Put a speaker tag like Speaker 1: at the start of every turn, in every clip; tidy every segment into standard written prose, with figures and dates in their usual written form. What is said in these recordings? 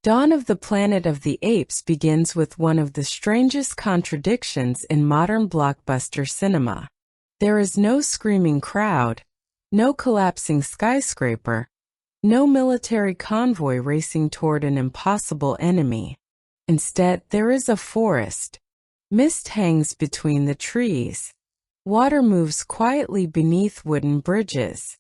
Speaker 1: Dawn of the Planet of the Apes begins with one of the strangest contradictions in modern blockbuster cinema. There is no screaming crowd, no collapsing skyscraper, no military convoy racing toward an impossible enemy. Instead, there is a forest. Mist hangs between the trees. Water moves quietly beneath wooden bridges.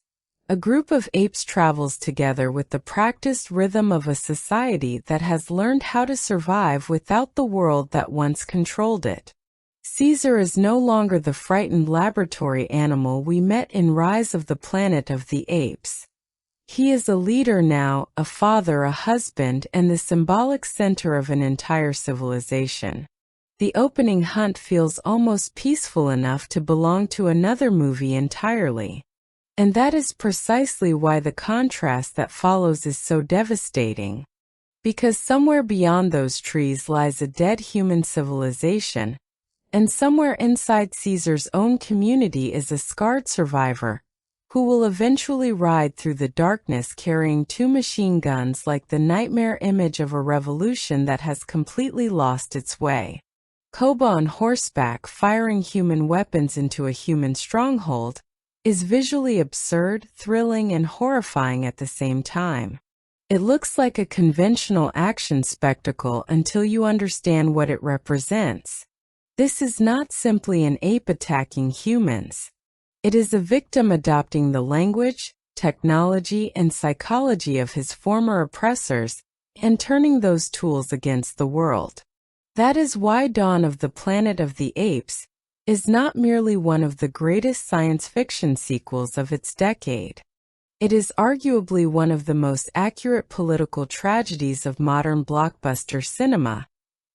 Speaker 1: A group of apes travels together with the practiced rhythm of a society that has learned how to survive without the world that once controlled it. Caesar is no longer the frightened laboratory animal we met in Rise of the Planet of the Apes. He is a leader now, a father, a husband, and the symbolic center of an entire civilization. The opening hunt feels almost peaceful enough to belong to another movie entirely. And that is precisely why the contrast that follows is so devastating. Because somewhere beyond those trees lies a dead human civilization, and somewhere inside Caesar's own community is a scarred survivor, who will eventually ride through the darkness carrying 2 machine guns like the nightmare image of a revolution that has completely lost its way. Koba on horseback firing human weapons into a human stronghold is visually absurd, thrilling, and horrifying at the same time. It looks like a conventional action spectacle until you understand what it represents. This is not simply an ape attacking humans. It is a victim adopting the language, technology, and psychology of his former oppressors and turning those tools against the world. That is why Dawn of the Planet of the Apes is not merely one of the greatest science fiction sequels of its decade. It is arguably one of the most accurate political tragedies of modern blockbuster cinema,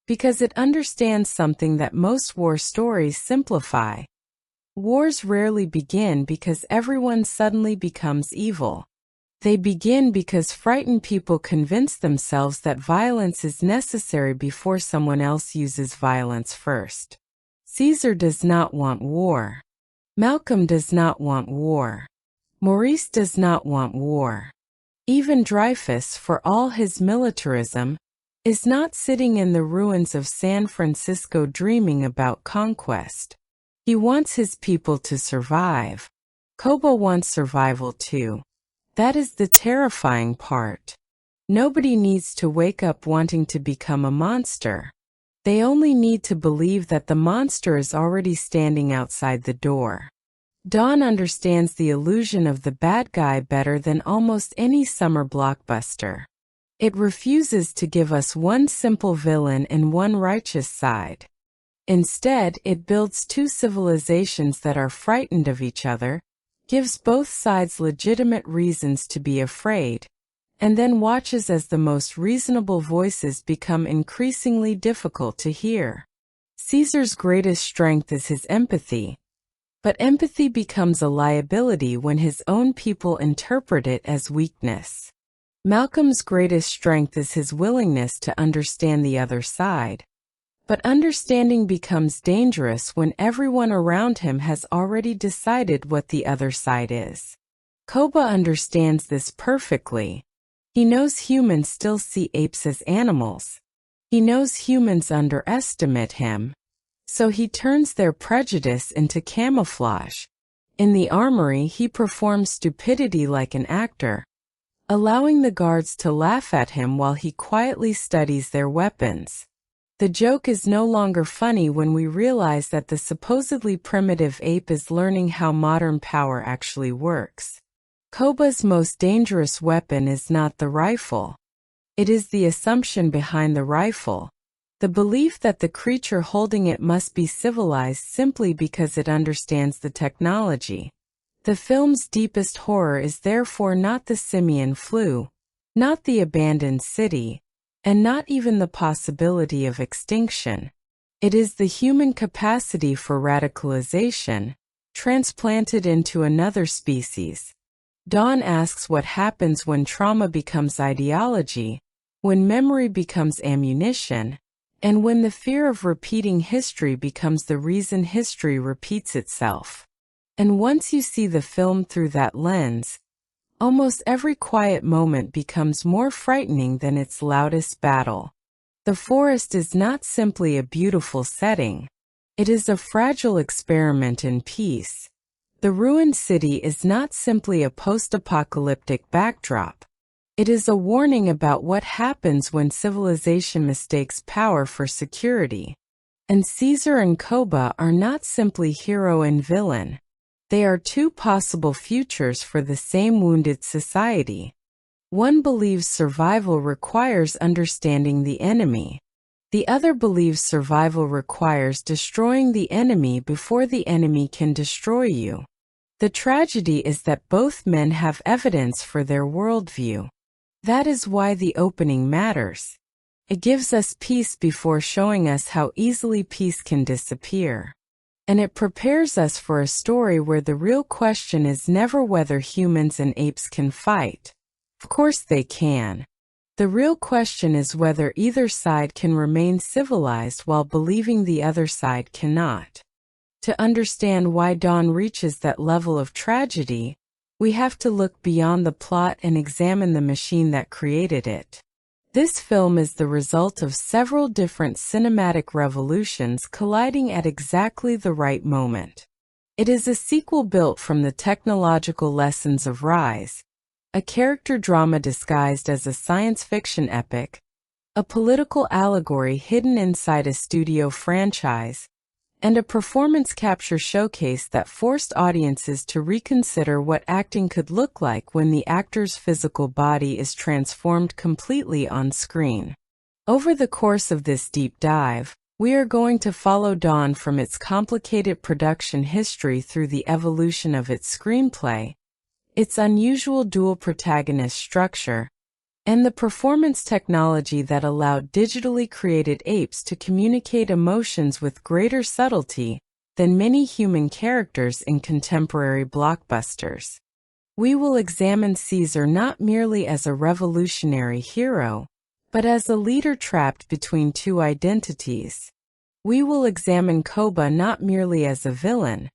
Speaker 1: because it understands something that most war stories simplify. Wars rarely begin because everyone suddenly becomes evil. They begin because frightened people convince themselves that violence is necessary before someone else uses violence first. Caesar does not want war. Malcolm does not want war. Maurice does not want war. Even Dreyfus, for all his militarism, is not sitting in the ruins of San Francisco dreaming about conquest. He wants his people to survive. Koba wants survival too. That is the terrifying part. Nobody needs to wake up wanting to become a monster. They only need to believe that the monster is already standing outside the door. Dawn understands the illusion of the bad guy better than almost any summer blockbuster. It refuses to give us one simple villain and one righteous side. Instead, it builds 2 civilizations that are frightened of each other, gives both sides legitimate reasons to be afraid, and then watches as the most reasonable voices become increasingly difficult to hear. Caesar's greatest strength is his empathy, but empathy becomes a liability when his own people interpret it as weakness. Malcolm's greatest strength is his willingness to understand the other side, but understanding becomes dangerous when everyone around him has already decided what the other side is. Koba understands this perfectly. He knows humans still see apes as animals. He knows humans underestimate him, so he turns their prejudice into camouflage. In the armory, he performs stupidity like an actor, allowing the guards to laugh at him while he quietly studies their weapons. The joke is no longer funny when we realize that the supposedly primitive ape is learning how modern power actually works. Koba's most dangerous weapon is not the rifle. It is the assumption behind the rifle, the belief that the creature holding it must be civilized simply because it understands the technology. The film's deepest horror is therefore not the simian flu, not the abandoned city, and not even the possibility of extinction. It is the human capacity for radicalization, transplanted into another species. Dawn asks what happens when trauma becomes ideology, when memory becomes ammunition, and when the fear of repeating history becomes the reason history repeats itself. And once you see the film through that lens, Almost every quiet moment becomes more frightening than its loudest battle. The forest is not simply a beautiful setting. It is a fragile experiment in peace. The ruined city is not simply a post-apocalyptic backdrop. It is a warning about what happens when civilization mistakes power for security. And Caesar and Koba are not simply hero and villain. They are two possible futures for the same wounded society. One believes survival requires understanding the enemy. The other believes survival requires destroying the enemy before the enemy can destroy you. The tragedy is that both men have evidence for their worldview. That is why the opening matters. It gives us peace before showing us how easily peace can disappear. And it prepares us for a story where the real question is never whether humans and apes can fight. Of course they can. The real question is whether either side can remain civilized while believing the other side cannot. To understand why Dawn reaches that level of tragedy, we have to look beyond the plot and examine the machine that created it. This film is the result of several different cinematic revolutions colliding at exactly the right moment. It is a sequel built from the technological lessons of Rise, a character drama disguised as a science fiction epic, a political allegory hidden inside a studio franchise, and a performance capture showcase that forced audiences to reconsider what acting could look like when the actor's physical body is transformed completely on screen. Over the course of this deep dive, we are going to follow Dawn from its complicated production history through the evolution of its screenplay, its unusual dual protagonist structure, and the performance technology that allowed digitally created apes to communicate emotions with greater subtlety than many human characters in contemporary blockbusters. We will examine Caesar not merely as a revolutionary hero, but as a leader trapped between two identities. We will examine Koba not merely as a villain,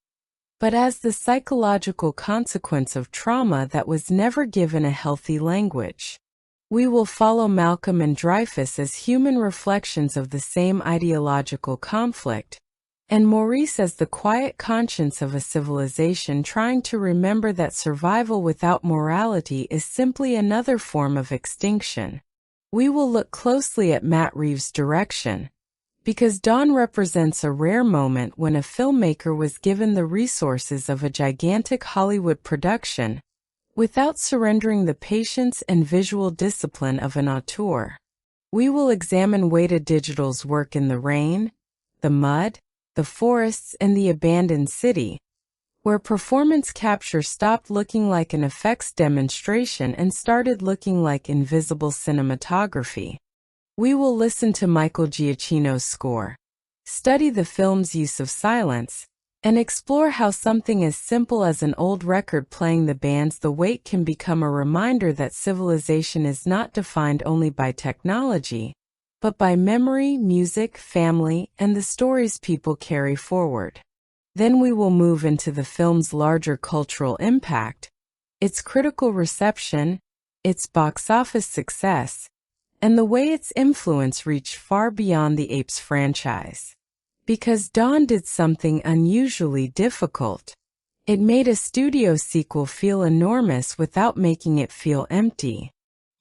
Speaker 1: but as the psychological consequence of trauma that was never given a healthy language. We will follow Malcolm and Dreyfus as human reflections of the same ideological conflict, and Maurice as the quiet conscience of a civilization trying to remember that survival without morality is simply another form of extinction. We will look closely at Matt Reeves' direction, because Dawn represents a rare moment when a filmmaker was given the resources of a gigantic Hollywood production, without surrendering the patience and visual discipline of an auteur. We will examine Weta Digital's work in the rain, the mud, the forests, and the abandoned city, where performance capture stopped looking like an effects demonstration and started looking like invisible cinematography. We will listen to Michael Giacchino's score, study the film's use of silence, and explore how something as simple as an old record playing the band's The Wait can become a reminder that civilization is not defined only by technology, but by memory, music, family, and the stories people carry forward. Then we will move into the film's larger cultural impact, its critical reception, its box office success, and the way its influence reached far beyond the Apes franchise. Because Dawn did something unusually difficult. It made a studio sequel feel enormous without making it feel empty.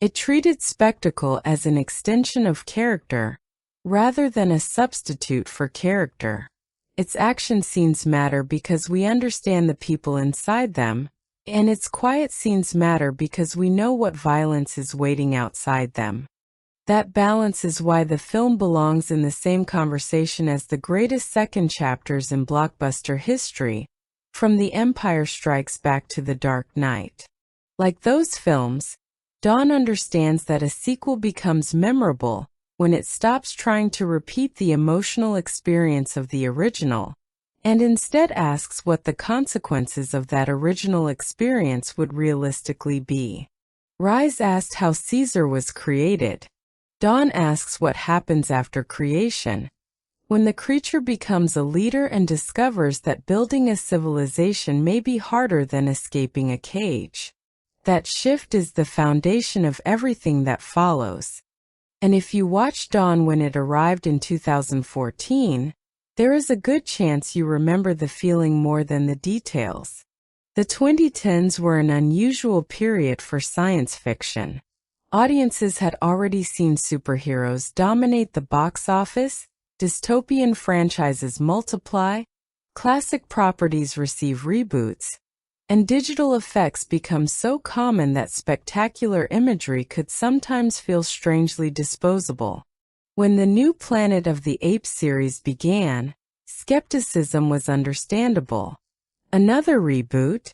Speaker 1: It treated spectacle as an extension of character, rather than a substitute for character. Its action scenes matter because we understand the people inside them, and its quiet scenes matter because we know what violence is waiting outside them. That balance is why the film belongs in the same conversation as the greatest second chapters in blockbuster history, from The Empire Strikes Back to The Dark Knight. Like those films, Dawn understands that a sequel becomes memorable when it stops trying to repeat the emotional experience of the original, and instead asks what the consequences of that original experience would realistically be. Rise asked how Caesar was created. Dawn asks what happens after creation, when the creature becomes a leader and discovers that building a civilization may be harder than escaping a cage. That shift is the foundation of everything that follows. And if you watched Dawn when it arrived in 2014, there is a good chance you remember the feeling more than the details. The 2010s were an unusual period for science fiction. Audiences had already seen superheroes dominate the box office, dystopian franchises multiply, classic properties receive reboots, and digital effects become so common that spectacular imagery could sometimes feel strangely disposable. When the new Planet of the Apes series began, skepticism was understandable. Another reboot?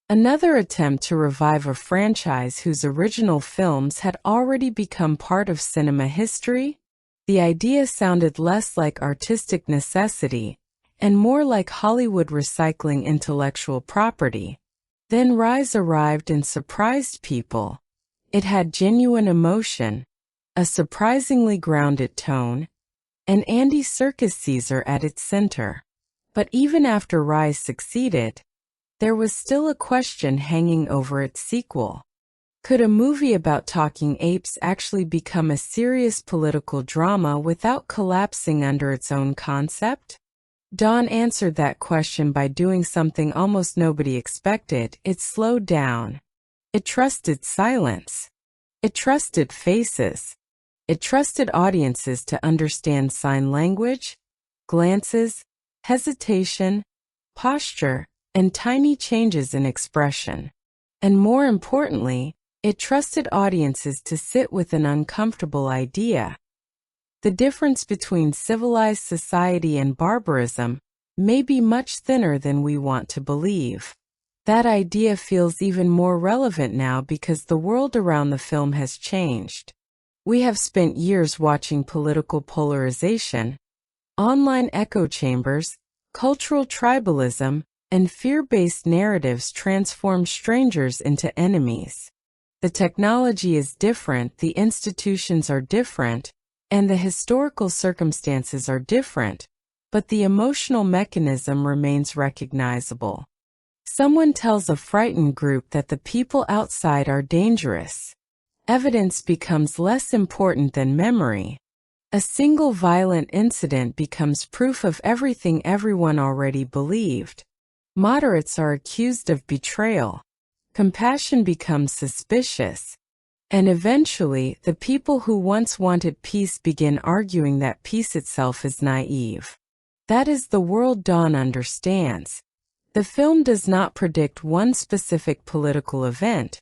Speaker 1: Another attempt to revive a franchise whose original films had already become part of cinema history? The idea sounded less like artistic necessity and more like Hollywood recycling intellectual property. Then Rise arrived and surprised people. It had genuine emotion, a surprisingly grounded tone, and Andy Serkis Caesar at its center. But even after Rise succeeded, there was still a question hanging over its sequel. Could a movie about talking apes actually become a serious political drama without collapsing under its own concept? Dawn answered that question by doing something almost nobody expected. It slowed down. It trusted silence. It trusted faces. It trusted audiences to understand sign language, glances, hesitation, posture, and tiny changes in expression. And more importantly, it trusted audiences to sit with an uncomfortable idea. The difference between civilized society and barbarism may be much thinner than we want to believe. That idea feels even more relevant now because the world around the film has changed. We have spent years watching political polarization, online echo chambers, cultural tribalism, and fear-based narratives transform strangers into enemies. The technology is different, the institutions are different, and the historical circumstances are different, but the emotional mechanism remains recognizable. Someone tells a frightened group that the people outside are dangerous. Evidence becomes less important than memory. A single violent incident becomes proof of everything everyone already believed. Moderates are accused of betrayal. Compassion becomes suspicious. And eventually, the people who once wanted peace begin arguing that peace itself is naive. That is the world Dawn understands. The film does not predict one specific political event,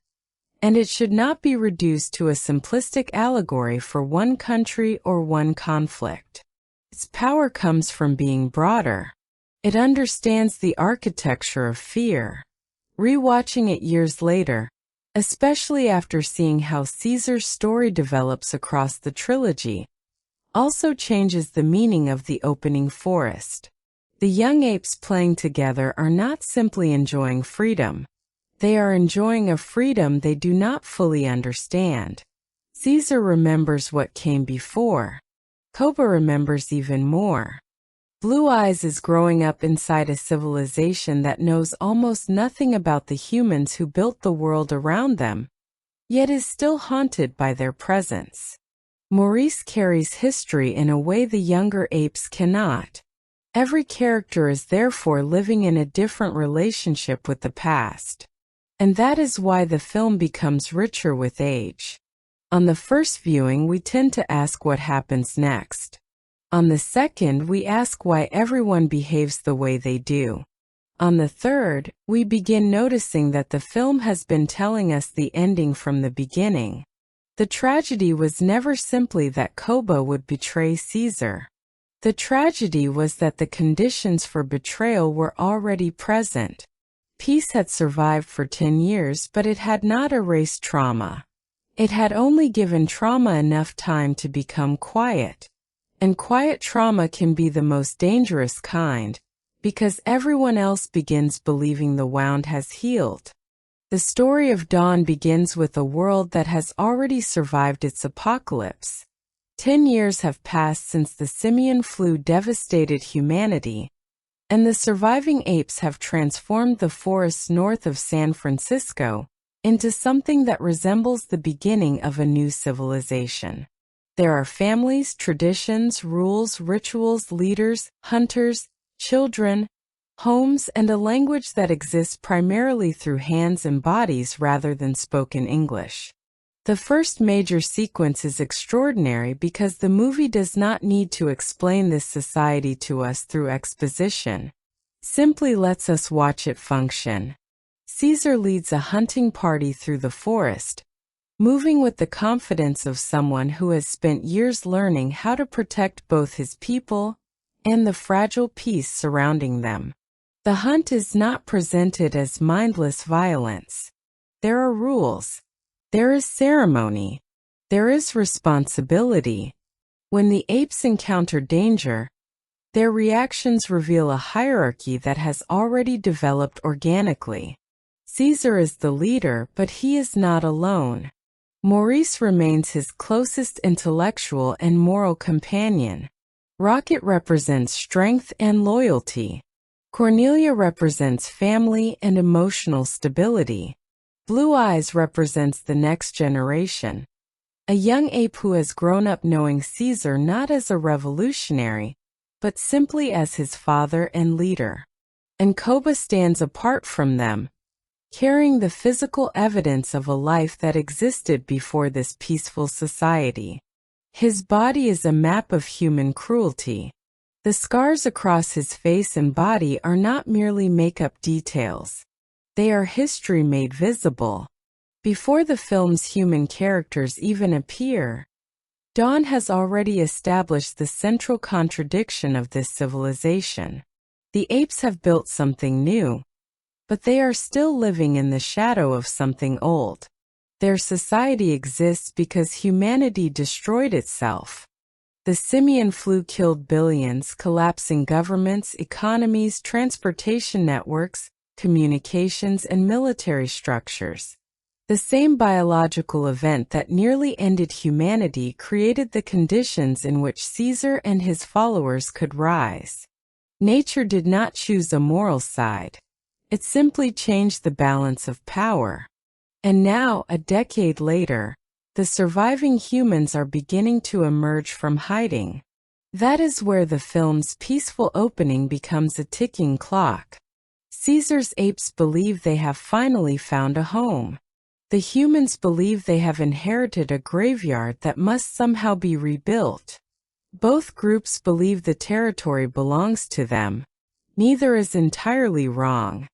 Speaker 1: and it should not be reduced to a simplistic allegory for one country or one conflict. Its power comes from being broader. It understands the architecture of fear. Rewatching it years later, especially after seeing how Caesar's story develops across the trilogy, also changes the meaning of the opening forest. The young apes playing together are not simply enjoying freedom. They are enjoying a freedom they do not fully understand. Caesar remembers what came before. Koba remembers even more. Blue Eyes is growing up inside a civilization that knows almost nothing about the humans who built the world around them, yet is still haunted by their presence. Maurice carries history in a way the younger apes cannot. Every character is therefore living in a different relationship with the past. And that is why the film becomes richer with age. On the first viewing, we tend to ask what happens next. On the second, we ask why everyone behaves the way they do. On the third, we begin noticing that the film has been telling us the ending from the beginning. The tragedy was never simply that Koba would betray Caesar. The tragedy was that the conditions for betrayal were already present. Peace had survived for 10 years, but it had not erased trauma. It had only given trauma enough time to become quiet. And quiet trauma can be the most dangerous kind, because everyone else begins believing the wound has healed. The story of Dawn begins with a world that has already survived its apocalypse. 10 years have passed since the simian flu devastated humanity, and the surviving apes have transformed the forests north of San Francisco, into something that resembles the beginning of a new civilization. There are families, traditions, rules, rituals, leaders, hunters, children, homes, and a language that exists primarily through hands and bodies rather than spoken English. The first major sequence is extraordinary because the movie does not need to explain this society to us through exposition. Simply lets us watch it function. Caesar leads a hunting party through the forest, moving with the confidence of someone who has spent years learning how to protect both his people and the fragile peace surrounding them. The hunt is not presented as mindless violence. There are rules. There is ceremony. There is responsibility. When the apes encounter danger, their reactions reveal a hierarchy that has already developed organically. Caesar is the leader, but he is not alone. Maurice remains his closest intellectual and moral companion. Rocket represents strength and loyalty. Cornelia represents family and emotional stability. Blue Eyes represents the next generation. A young ape who has grown up knowing Caesar not as a revolutionary, but simply as his father and leader. And Koba stands apart from them, carrying the physical evidence of a life that existed before this peaceful society. His body is a map of human cruelty. The scars across his face and body are not merely makeup details. They are history made visible. Before the film's human characters even appear, Dawn has already established the central contradiction of this civilization. The apes have built something new, but they are still living in the shadow of something old. Their society exists because humanity destroyed itself. The simian flu killed billions, collapsing governments, economies, transportation networks, communications, and military structures. The same biological event that nearly ended humanity created the conditions in which Caesar and his followers could rise. Nature did not choose a moral side. It simply changed the balance of power. And now, a decade later, the surviving humans are beginning to emerge from hiding. That is where the film's peaceful opening becomes a ticking clock. Caesar's apes believe they have finally found a home. The humans believe they have inherited a graveyard that must somehow be rebuilt. Both groups believe the territory belongs to them. Neither is entirely wrong.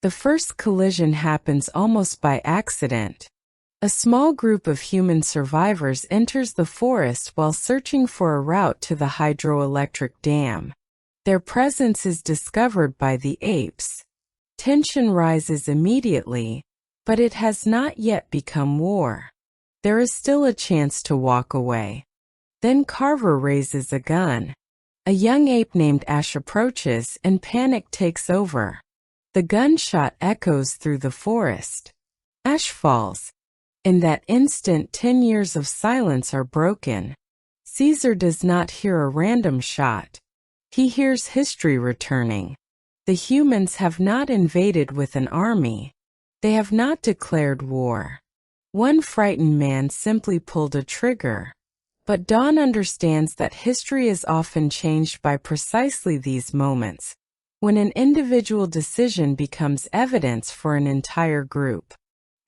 Speaker 1: The first collision happens almost by accident. A small group of human survivors enters the forest while searching for a route to the hydroelectric dam. Their presence is discovered by the apes. Tension rises immediately, but it has not yet become war. There is still a chance to walk away. Then Carver raises a gun. A young ape named Ash approaches and panic takes over. The gunshot echoes through the forest. Ash falls. In that instant, 10 years of silence are broken. Caesar does not hear a random shot. He hears history returning. The humans have not invaded with an army. They have not declared war. One frightened man simply pulled a trigger. But Dawn understands that history is often changed by precisely these moments, when an individual decision becomes evidence for an entire group.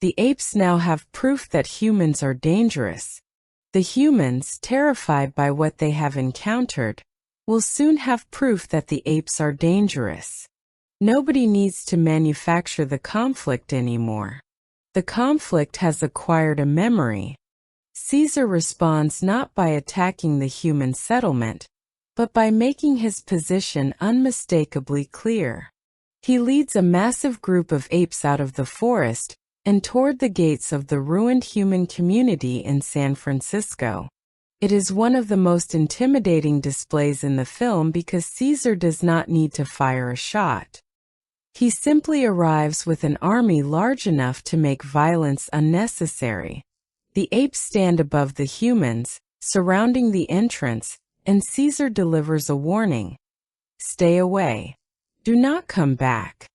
Speaker 1: The apes now have proof that humans are dangerous. The humans, terrified by what they have encountered, will soon have proof that the apes are dangerous. Nobody needs to manufacture the conflict anymore. The conflict has acquired a memory. Caesar responds not by attacking the human settlement, but by making his position unmistakably clear. He leads a massive group of apes out of the forest and toward the gates of the ruined human community in San Francisco. It is one of the most intimidating displays in the film because Caesar does not need to fire a shot. He simply arrives with an army large enough to make violence unnecessary. The apes stand above the humans, surrounding the entrance, and Caesar delivers a warning. Stay away. Do not come back.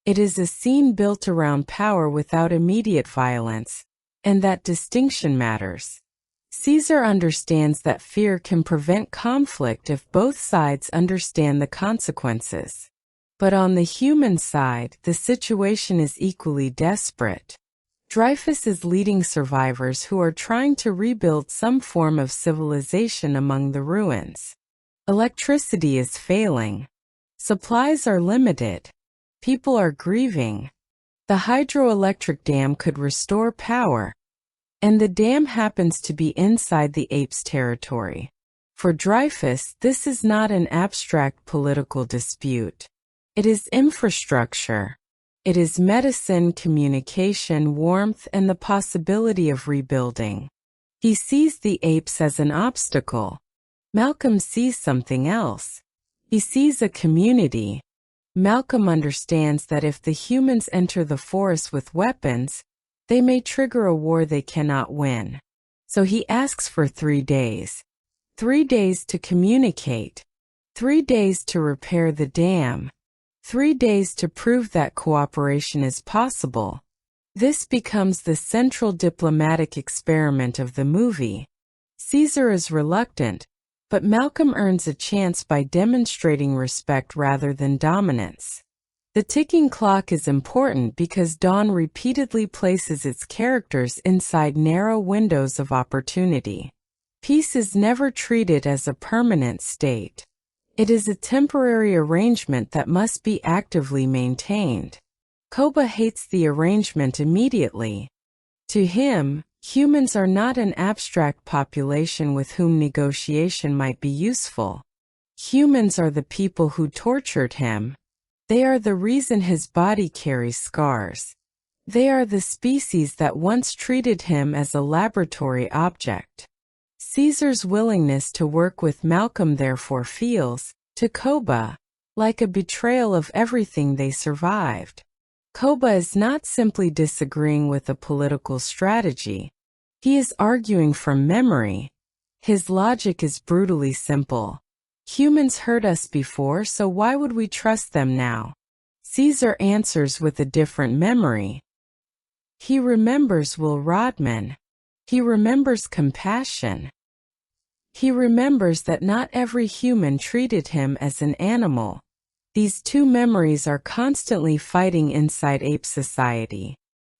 Speaker 1: It is a scene built around power without immediate violence, and that distinction matters. Caesar understands that fear can prevent conflict if both sides understand the consequences. But on the human side, the situation is equally desperate. Dreyfus is leading survivors who are trying to rebuild some form of civilization among the ruins. Electricity is failing. Supplies are limited. People are grieving. The hydroelectric dam could restore power, and the dam happens to be inside the Apes' territory. For Dreyfus, this is not an abstract political dispute. It is infrastructure. It is medicine, communication, warmth, and the possibility of rebuilding. He sees the apes as an obstacle. Malcolm sees something else. He sees a community. Malcolm understands that if the humans enter the forest with weapons, they may trigger a war they cannot win. So he asks for 3 days. 3 days to communicate. 3 days to repair the dam. 3 days to prove that cooperation is possible. This becomes the central diplomatic experiment of the movie. Caesar is reluctant, but Malcolm earns a chance by demonstrating respect rather than dominance. The ticking clock is important because Dawn repeatedly places its characters inside narrow windows of opportunity. Peace is never treated as a permanent state. It is a temporary arrangement that must be actively maintained. Koba hates the arrangement immediately. To him, humans are not an abstract population with whom negotiation might be useful. Humans are the people who tortured him. They are the reason his body carries scars. They are the species that once treated him as a laboratory object. Caesar's willingness to work with Malcolm therefore feels, to Koba, like a betrayal of everything they survived. Koba is not simply disagreeing with a political strategy. He is arguing from memory. His logic is brutally simple. Humans hurt us before, so why would we trust them now? Caesar answers with a different memory. He remembers Will Rodman. He remembers compassion. He remembers that not every human treated him as an animal. These two memories are constantly fighting inside ape society.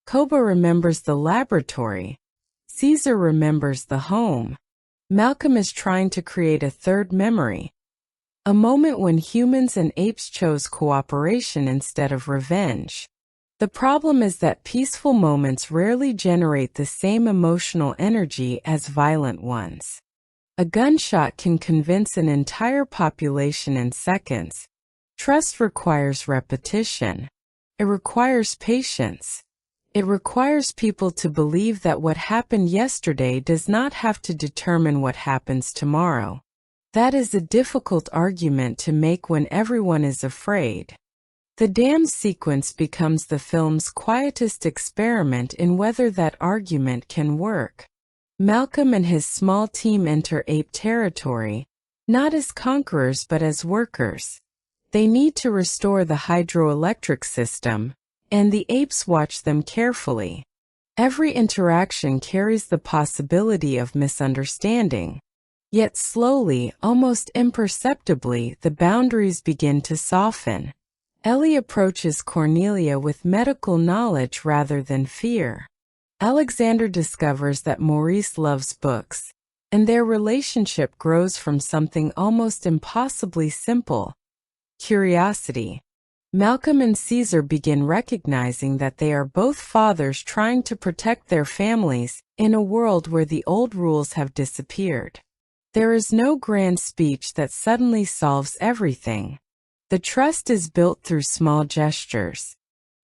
Speaker 1: Koba remembers the laboratory. Caesar remembers the home. Malcolm is trying to create a third memory. A moment when humans and apes chose cooperation instead of revenge. The problem is that peaceful moments rarely generate the same emotional energy as violent ones. A gunshot can convince an entire population in seconds. Trust requires repetition. It requires patience. It requires people to believe that what happened yesterday does not have to determine what happens tomorrow. That is a difficult argument to make when everyone is afraid. The dam sequence becomes the film's quietest experiment in whether that argument can work. Malcolm and his small team enter ape territory, not as conquerors but as workers. They need to restore the hydroelectric system, and the apes watch them carefully. Every interaction carries the possibility of misunderstanding. Yet slowly, almost imperceptibly, the boundaries begin to soften. Ellie approaches Cornelia with medical knowledge rather than fear. Alexander discovers that Maurice loves books, and their relationship grows from something almost impossibly simple: curiosity. Malcolm and Caesar begin recognizing that they are both fathers trying to protect their families in a world where the old rules have disappeared. There is no grand speech that suddenly solves everything. The trust is built through small gestures.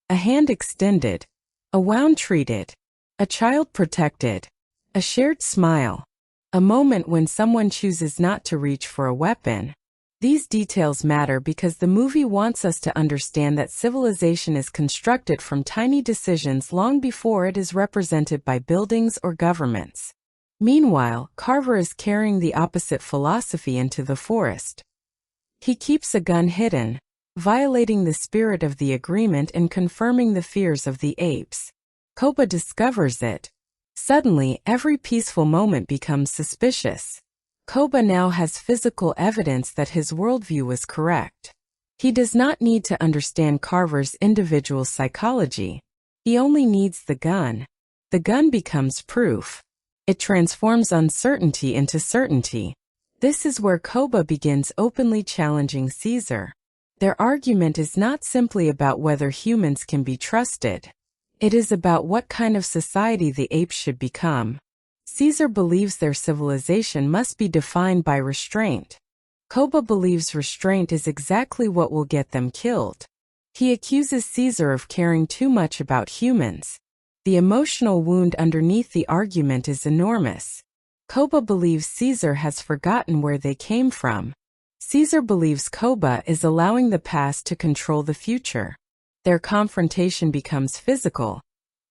Speaker 1: A hand extended, a wound treated, a child protected, a shared smile, a moment when someone chooses not to reach for a weapon. These details matter because the movie wants us to understand that civilization is constructed from tiny decisions long before it is represented by buildings or governments. Meanwhile, Carver is carrying the opposite philosophy into the forest. He keeps a gun hidden, violating the spirit of the agreement and confirming the fears of the apes. Koba discovers it. Suddenly, every peaceful moment becomes suspicious. Koba now has physical evidence that his worldview was correct. He does not need to understand Carver's individual psychology. He only needs the gun. The gun becomes proof. It transforms uncertainty into certainty. This is where Koba begins openly challenging Caesar. Their argument is not simply about whether humans can be trusted. It is about what kind of society the apes should become. Caesar believes their civilization must be defined by restraint. Koba believes restraint is exactly what will get them killed. He accuses Caesar of caring too much about humans. The emotional wound underneath the argument is enormous. Koba believes Caesar has forgotten where they came from. Caesar believes Koba is allowing the past to control the future. Their confrontation becomes physical.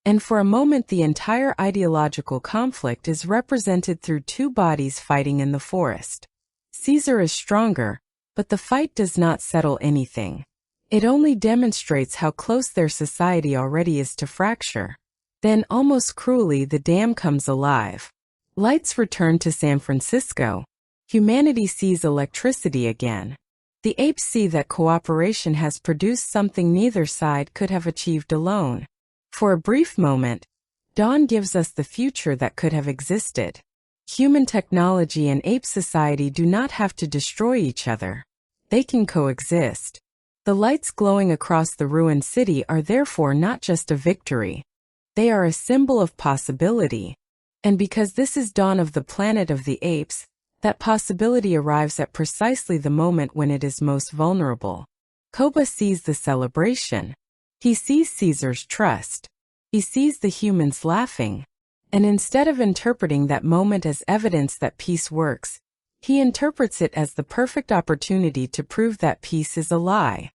Speaker 1: And for a moment the entire ideological conflict is represented through two bodies fighting in the forest. Caesar is stronger, but the fight does not settle anything. It only demonstrates how close their society already is to fracture. Then, almost cruelly, the dam comes alive. Lights return to San Francisco. Humanity sees electricity again. The apes see that cooperation has produced something neither side could have achieved alone. For a brief moment, dawn gives us the future that could have existed. Human technology and ape society do not have to destroy each other. They can coexist. The lights glowing across the ruined city are therefore not just a victory. They are a symbol of possibility. And because this is dawn of the planet of the apes, that possibility arrives at precisely the moment when it is most vulnerable. Koba sees the celebration. He sees Caesar's trust. He sees the humans laughing. And instead of interpreting that moment as evidence that peace works, he interprets it as the perfect opportunity to prove that peace is a lie.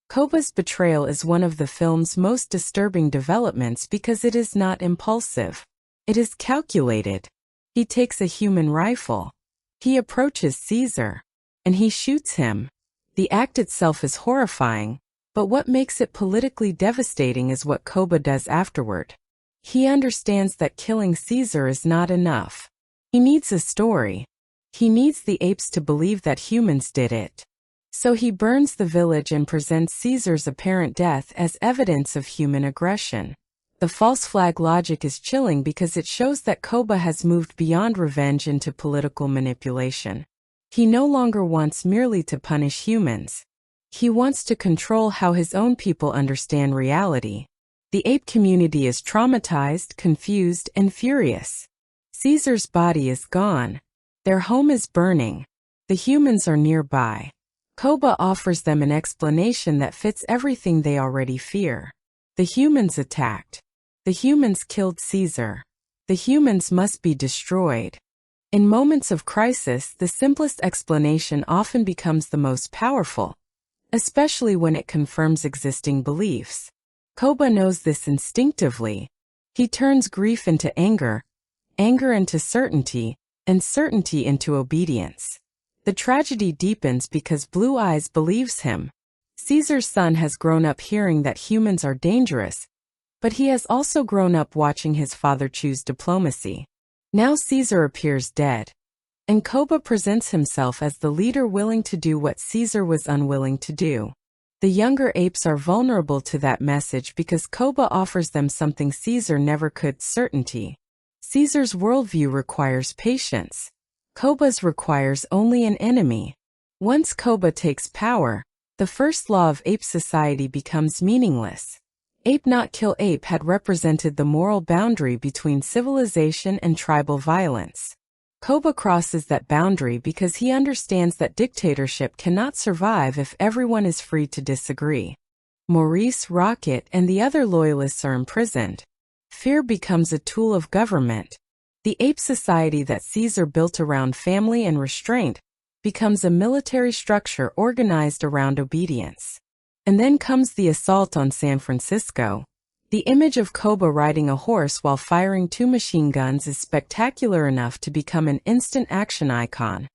Speaker 1: Koba's betrayal is one of the film's most disturbing developments because it is not impulsive. It is calculated. He takes a human rifle. He approaches Caesar. And he shoots him. The act itself is horrifying, but what makes it politically devastating is what Koba does afterward. He understands that killing Caesar is not enough. He needs a story. He needs the apes to believe that humans did it. So he burns the village and presents Caesar's apparent death as evidence of human aggression. The false flag logic is chilling because it shows that Koba has moved beyond revenge into political manipulation. He no longer wants merely to punish humans. He wants to control how his own people understand reality. The ape community is traumatized, confused, and furious. Caesar's body is gone. Their home is burning. The humans are nearby. Koba offers them an explanation that fits everything they already fear. The humans attacked. The humans killed Caesar. The humans must be destroyed. In moments of crisis, the simplest explanation often becomes the most powerful, especially when it confirms existing beliefs. Koba knows this instinctively. He turns grief into anger, anger into certainty, and certainty into obedience. The tragedy deepens because Blue Eyes believes him. Caesar's son has grown up hearing that humans are dangerous, but he has also grown up watching his father choose diplomacy. Now Caesar appears dead, and Koba presents himself as the leader willing to do what Caesar was unwilling to do. The younger apes are vulnerable to that message because Koba offers them something Caesar never could: certainty. Caesar's worldview requires patience. Koba's requires only an enemy. Once Koba takes power, the first law of ape society becomes meaningless. Ape not kill ape had represented the moral boundary between civilization and tribal violence. Koba crosses that boundary because he understands that dictatorship cannot survive if everyone is free to disagree. Maurice, Rocket, and the other loyalists are imprisoned. Fear becomes a tool of government. The ape society that Caesar built around family and restraint becomes a military structure organized around obedience. And then comes the assault on San Francisco. The image of Koba riding a horse while firing 2 machine guns is spectacular enough to become an instant action icon.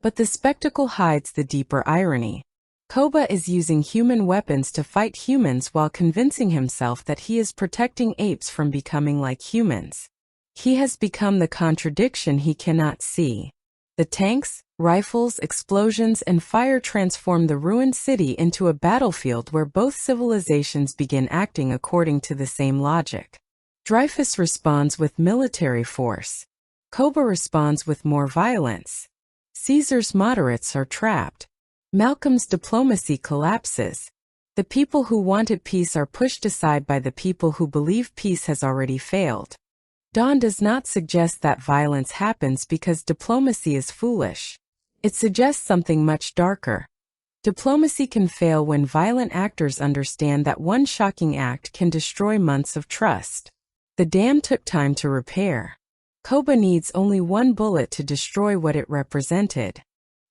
Speaker 1: But the spectacle hides the deeper irony. Koba is using human weapons to fight humans while convincing himself that he is protecting apes from becoming like humans. He has become the contradiction he cannot see. The tanks, rifles, explosions, and fire transform the ruined city into a battlefield where both civilizations begin acting according to the same logic. Dreyfus responds with military force. Koba responds with more violence. Caesar's moderates are trapped. Malcolm's diplomacy collapses. The people who wanted peace are pushed aside by the people who believe peace has already failed. Dawn does not suggest that violence happens because diplomacy is foolish. It suggests something much darker. Diplomacy can fail when violent actors understand that one shocking act can destroy months of trust. The dam took time to repair. Koba needs only one bullet to destroy what it represented.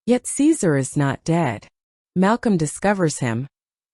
Speaker 1: Yet Caesar is not dead. Malcolm discovers him,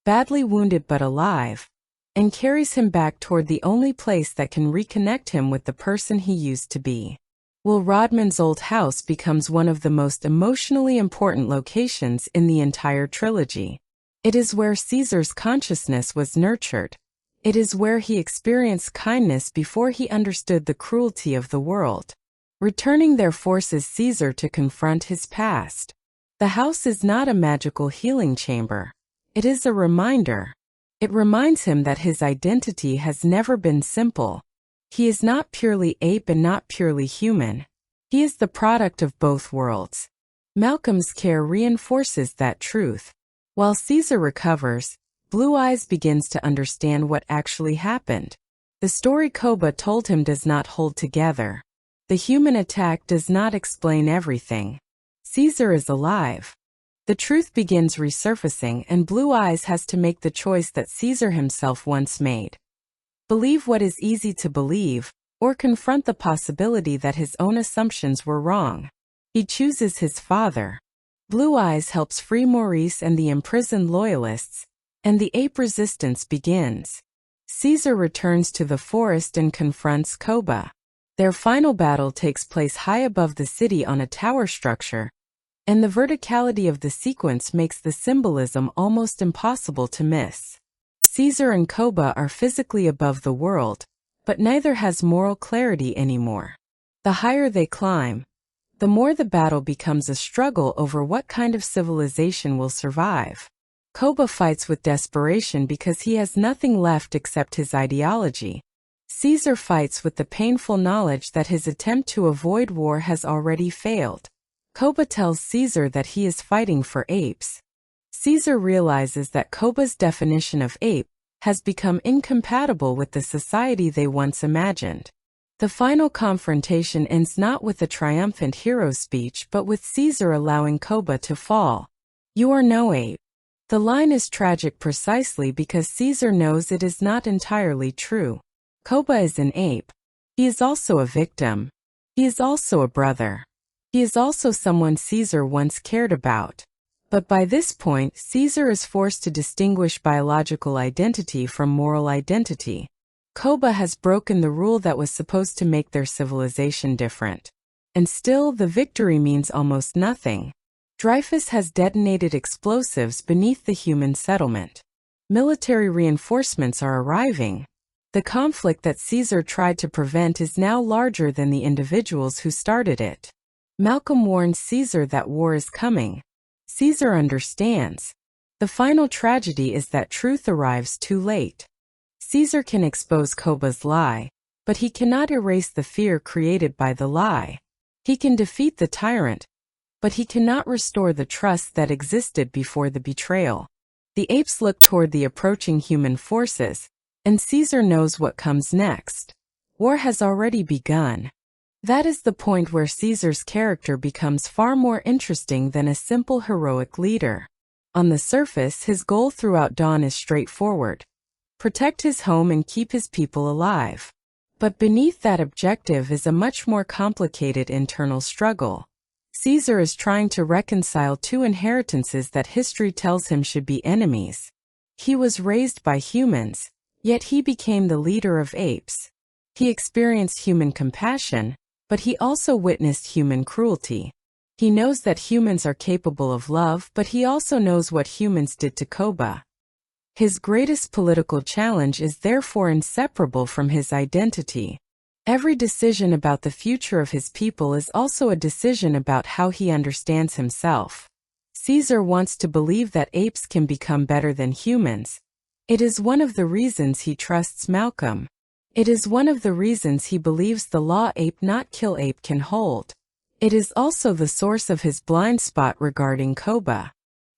Speaker 1: badly wounded but alive, and carries him back toward the only place that can reconnect him with the person he used to be. Will Rodman's old house becomes one of the most emotionally important locations in the entire trilogy. It is where Caesar's consciousness was nurtured. It is where he experienced kindness before he understood the cruelty of the world. Returning there forces Caesar to confront his past. The house is not a magical healing chamber. It is a reminder. It reminds him that his identity has never been simple. He is not purely ape and not purely human. He is the product of both worlds. Malcolm's care reinforces that truth. While Caesar recovers, Blue Eyes begins to understand what actually happened. The story Koba told him does not hold together. The human attack does not explain everything. Caesar is alive. The truth begins resurfacing and Blue Eyes has to make the choice that Caesar himself once made. Believe what is easy to believe, or confront the possibility that his own assumptions were wrong. He chooses his father. Blue Eyes helps free Maurice and the imprisoned loyalists, and the ape resistance begins. Caesar returns to the forest and confronts Koba. Their final battle takes place high above the city on a tower structure, and the verticality of the sequence makes the symbolism almost impossible to miss. Caesar and Koba are physically above the world, but neither has moral clarity anymore. The higher they climb, the more the battle becomes a struggle over what kind of civilization will survive. Koba fights with desperation because he has nothing left except his ideology. Caesar fights with the painful knowledge that his attempt to avoid war has already failed. Koba tells Caesar that he is fighting for apes. Caesar realizes that Koba's definition of ape has become incompatible with the society they once imagined. The final confrontation ends not with a triumphant hero speech but with Caesar allowing Koba to fall. "You are no ape." The line is tragic precisely because Caesar knows it is not entirely true. Koba is an ape. He is also a victim. He is also a brother. He is also someone Caesar once cared about. But by this point, Caesar is forced to distinguish biological identity from moral identity. Koba has broken the rule that was supposed to make their civilization different. And still, the victory means almost nothing. Dreyfus has detonated explosives beneath the human settlement. Military reinforcements are arriving. The conflict that Caesar tried to prevent is now larger than the individuals who started it. Malcolm warns Caesar that war is coming. Caesar understands. The final tragedy is that truth arrives too late. Caesar can expose Koba's lie, but he cannot erase the fear created by the lie. He can defeat the tyrant, but he cannot restore the trust that existed before the betrayal. The apes look toward the approaching human forces, and Caesar knows what comes next. War has already begun. That is the point where Caesar's character becomes far more interesting than a simple heroic leader. On the surface, his goal throughout Dawn is straightforward: protect his home and keep his people alive. But beneath that objective is a much more complicated internal struggle. Caesar is trying to reconcile two inheritances that history tells him should be enemies. He was raised by humans, yet he became the leader of apes. He experienced human compassion, but he also witnessed human cruelty. He knows that humans are capable of love, but he also knows what humans did to Koba. His greatest political challenge is therefore inseparable from his identity. Every decision about the future of his people is also a decision about how he understands himself. Caesar wants to believe that apes can become better than humans. It is one of the reasons he trusts Malcolm. It is one of the reasons he believes the law ape not kill ape can hold. It is also the source of his blind spot regarding Koba.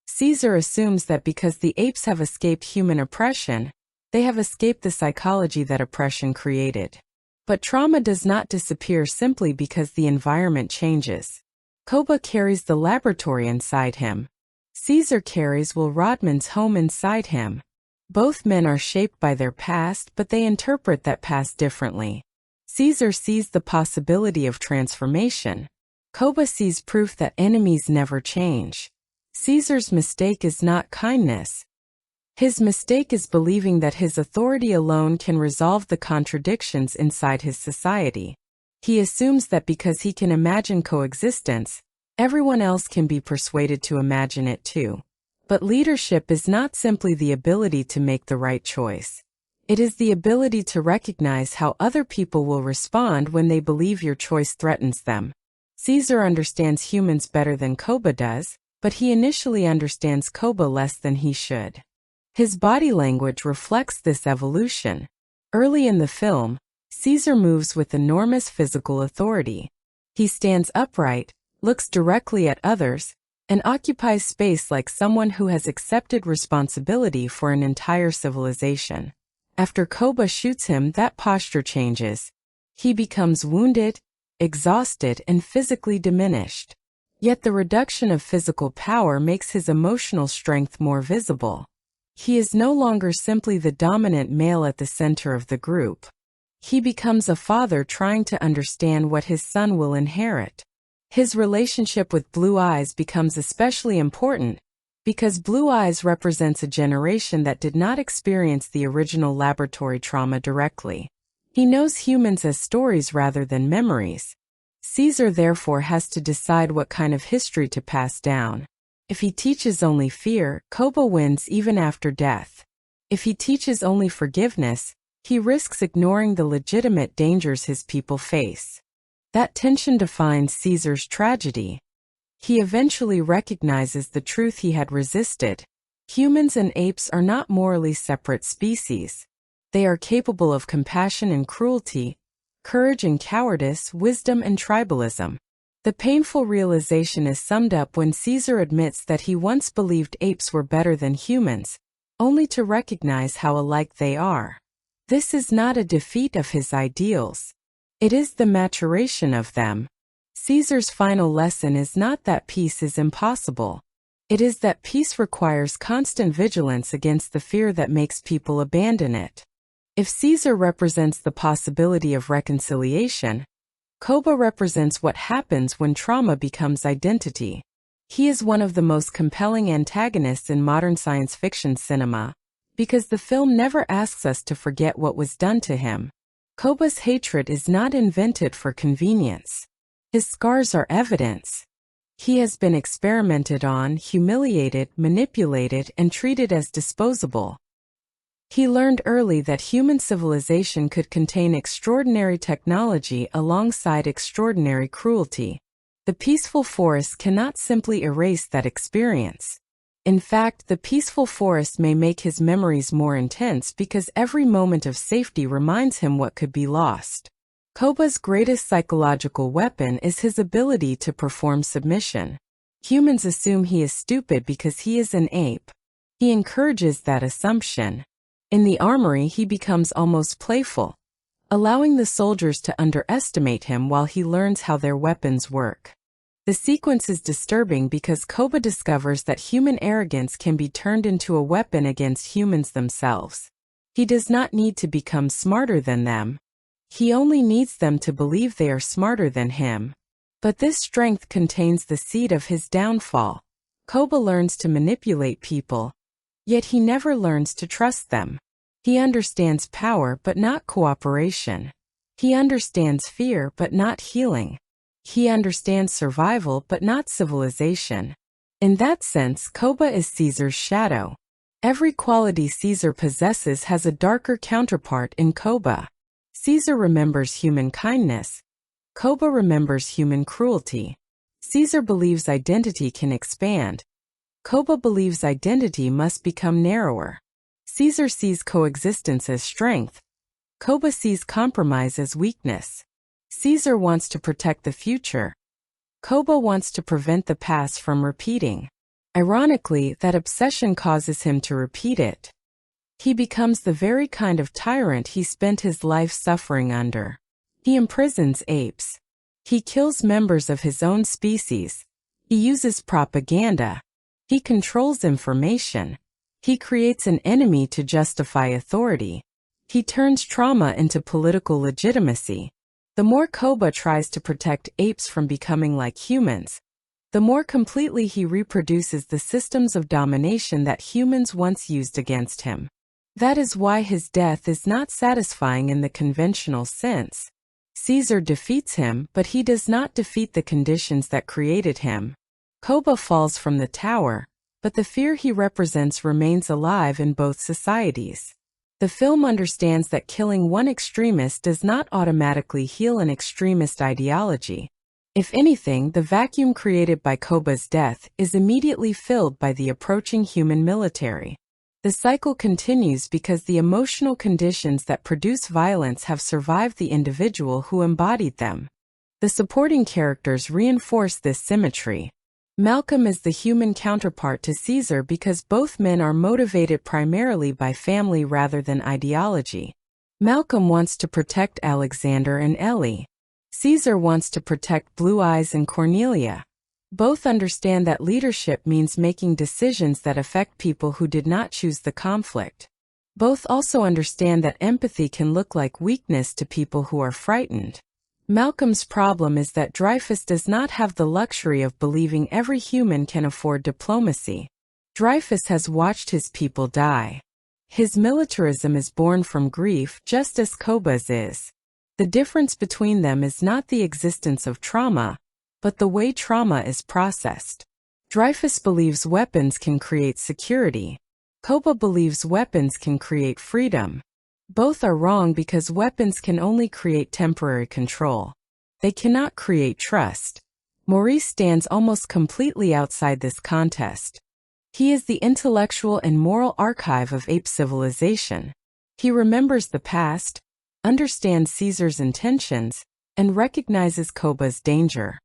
Speaker 1: Caesar assumes that because the apes have escaped human oppression, they have escaped the psychology that oppression created. But trauma does not disappear simply because the environment changes. Koba carries the laboratory inside him. Caesar carries Will Rodman's home inside him. Both men are shaped by their past, but they interpret that past differently. Caesar sees the possibility of transformation. Koba sees proof that enemies never change. Caesar's mistake is not kindness. His mistake is believing that his authority alone can resolve the contradictions inside his society. He assumes that because he can imagine coexistence, everyone else can be persuaded to imagine it too. But leadership is not simply the ability to make the right choice. It is the ability to recognize how other people will respond when they believe your choice threatens them. Caesar understands humans better than Koba does, but he initially understands Koba less than he should. His body language reflects this evolution. Early in the film, Caesar moves with enormous physical authority. He stands upright, looks directly at others, and occupies space like someone who has accepted responsibility for an entire civilization. After Koba shoots him, that posture changes. He becomes wounded, exhausted, and physically diminished. Yet the reduction of physical power makes his emotional strength more visible. He is no longer simply the dominant male at the center of the group. He becomes a father trying to understand what his son will inherit. His relationship with Blue Eyes becomes especially important because Blue Eyes represents a generation that did not experience the original laboratory trauma directly. He knows humans as stories rather than memories. Caesar therefore has to decide what kind of history to pass down. If he teaches only fear, Koba wins even after death. If he teaches only forgiveness, he risks ignoring the legitimate dangers his people face. That tension defines Caesar's tragedy. He eventually recognizes the truth he had resisted. Humans and apes are not morally separate species. They are capable of compassion and cruelty, courage and cowardice, wisdom and tribalism. The painful realization is summed up when Caesar admits that he once believed apes were better than humans, only to recognize how alike they are. This is not a defeat of his ideals. It is the maturation of them. Caesar's final lesson is not that peace is impossible. It is that peace requires constant vigilance against the fear that makes people abandon it. If Caesar represents the possibility of reconciliation, Koba represents what happens when trauma becomes identity. He is one of the most compelling antagonists in modern science fiction cinema, because the film never asks us to forget what was done to him. Koba's hatred is not invented for convenience. His scars are evidence. He has been experimented on, humiliated, manipulated, and treated as disposable. He learned early that human civilization could contain extraordinary technology alongside extraordinary cruelty. The peaceful forest cannot simply erase that experience. In fact, the peaceful forest may make his memories more intense because every moment of safety reminds him what could be lost. Koba's greatest psychological weapon is his ability to perform submission. Humans assume he is stupid because he is an ape. He encourages that assumption. In the armory, he becomes almost playful, allowing the soldiers to underestimate him while he learns how their weapons work. The sequence is disturbing because Koba discovers that human arrogance can be turned into a weapon against humans themselves. He does not need to become smarter than them. He only needs them to believe they are smarter than him. But this strength contains the seed of his downfall. Koba learns to manipulate people, yet he never learns to trust them. He understands power but not cooperation. He understands fear but not healing. He understands survival but not civilization. In that sense, Koba is Caesar's shadow. Every quality Caesar possesses has a darker counterpart in Koba. Caesar remembers human kindness. Koba remembers human cruelty. Caesar believes identity can expand. Koba believes identity must become narrower. Caesar sees coexistence as strength. Koba sees compromise as weakness. Caesar wants to protect the future. Koba wants to prevent the past from repeating. Ironically, that obsession causes him to repeat it. He becomes the very kind of tyrant he spent his life suffering under. He imprisons apes. He kills members of his own species. He uses propaganda. He controls information. He creates an enemy to justify authority. He turns trauma into political legitimacy. The more Koba tries to protect apes from becoming like humans, the more completely he reproduces the systems of domination that humans once used against him. That is why his death is not satisfying in the conventional sense. Caesar defeats him, but he does not defeat the conditions that created him. Koba falls from the tower, but the fear he represents remains alive in both societies. The film understands that killing one extremist does not automatically heal an extremist ideology. If anything, the vacuum created by Koba's death is immediately filled by the approaching human military. The cycle continues because the emotional conditions that produce violence have survived the individual who embodied them. The supporting characters reinforce this symmetry. Malcolm is the human counterpart to Caesar because both men are motivated primarily by family rather than ideology. Malcolm wants to protect Alexander and Ellie. Caesar wants to protect Blue Eyes and Cornelia. Both understand that leadership means making decisions that affect people who did not choose the conflict. Both also understand that empathy can look like weakness to people who are frightened. Malcolm's problem is that Dreyfus does not have the luxury of believing every human can afford diplomacy. Dreyfus has watched his people die. His militarism is born from grief, just as Koba's is. The difference between them is not the existence of trauma, but the way trauma is processed. Dreyfus believes weapons can create security. Koba believes weapons can create freedom. Both are wrong because weapons can only create temporary control. They cannot create trust. Maurice stands almost completely outside this contest. He is the intellectual and moral archive of ape civilization. He remembers the past, understands Caesar's intentions, and recognizes Koba's danger.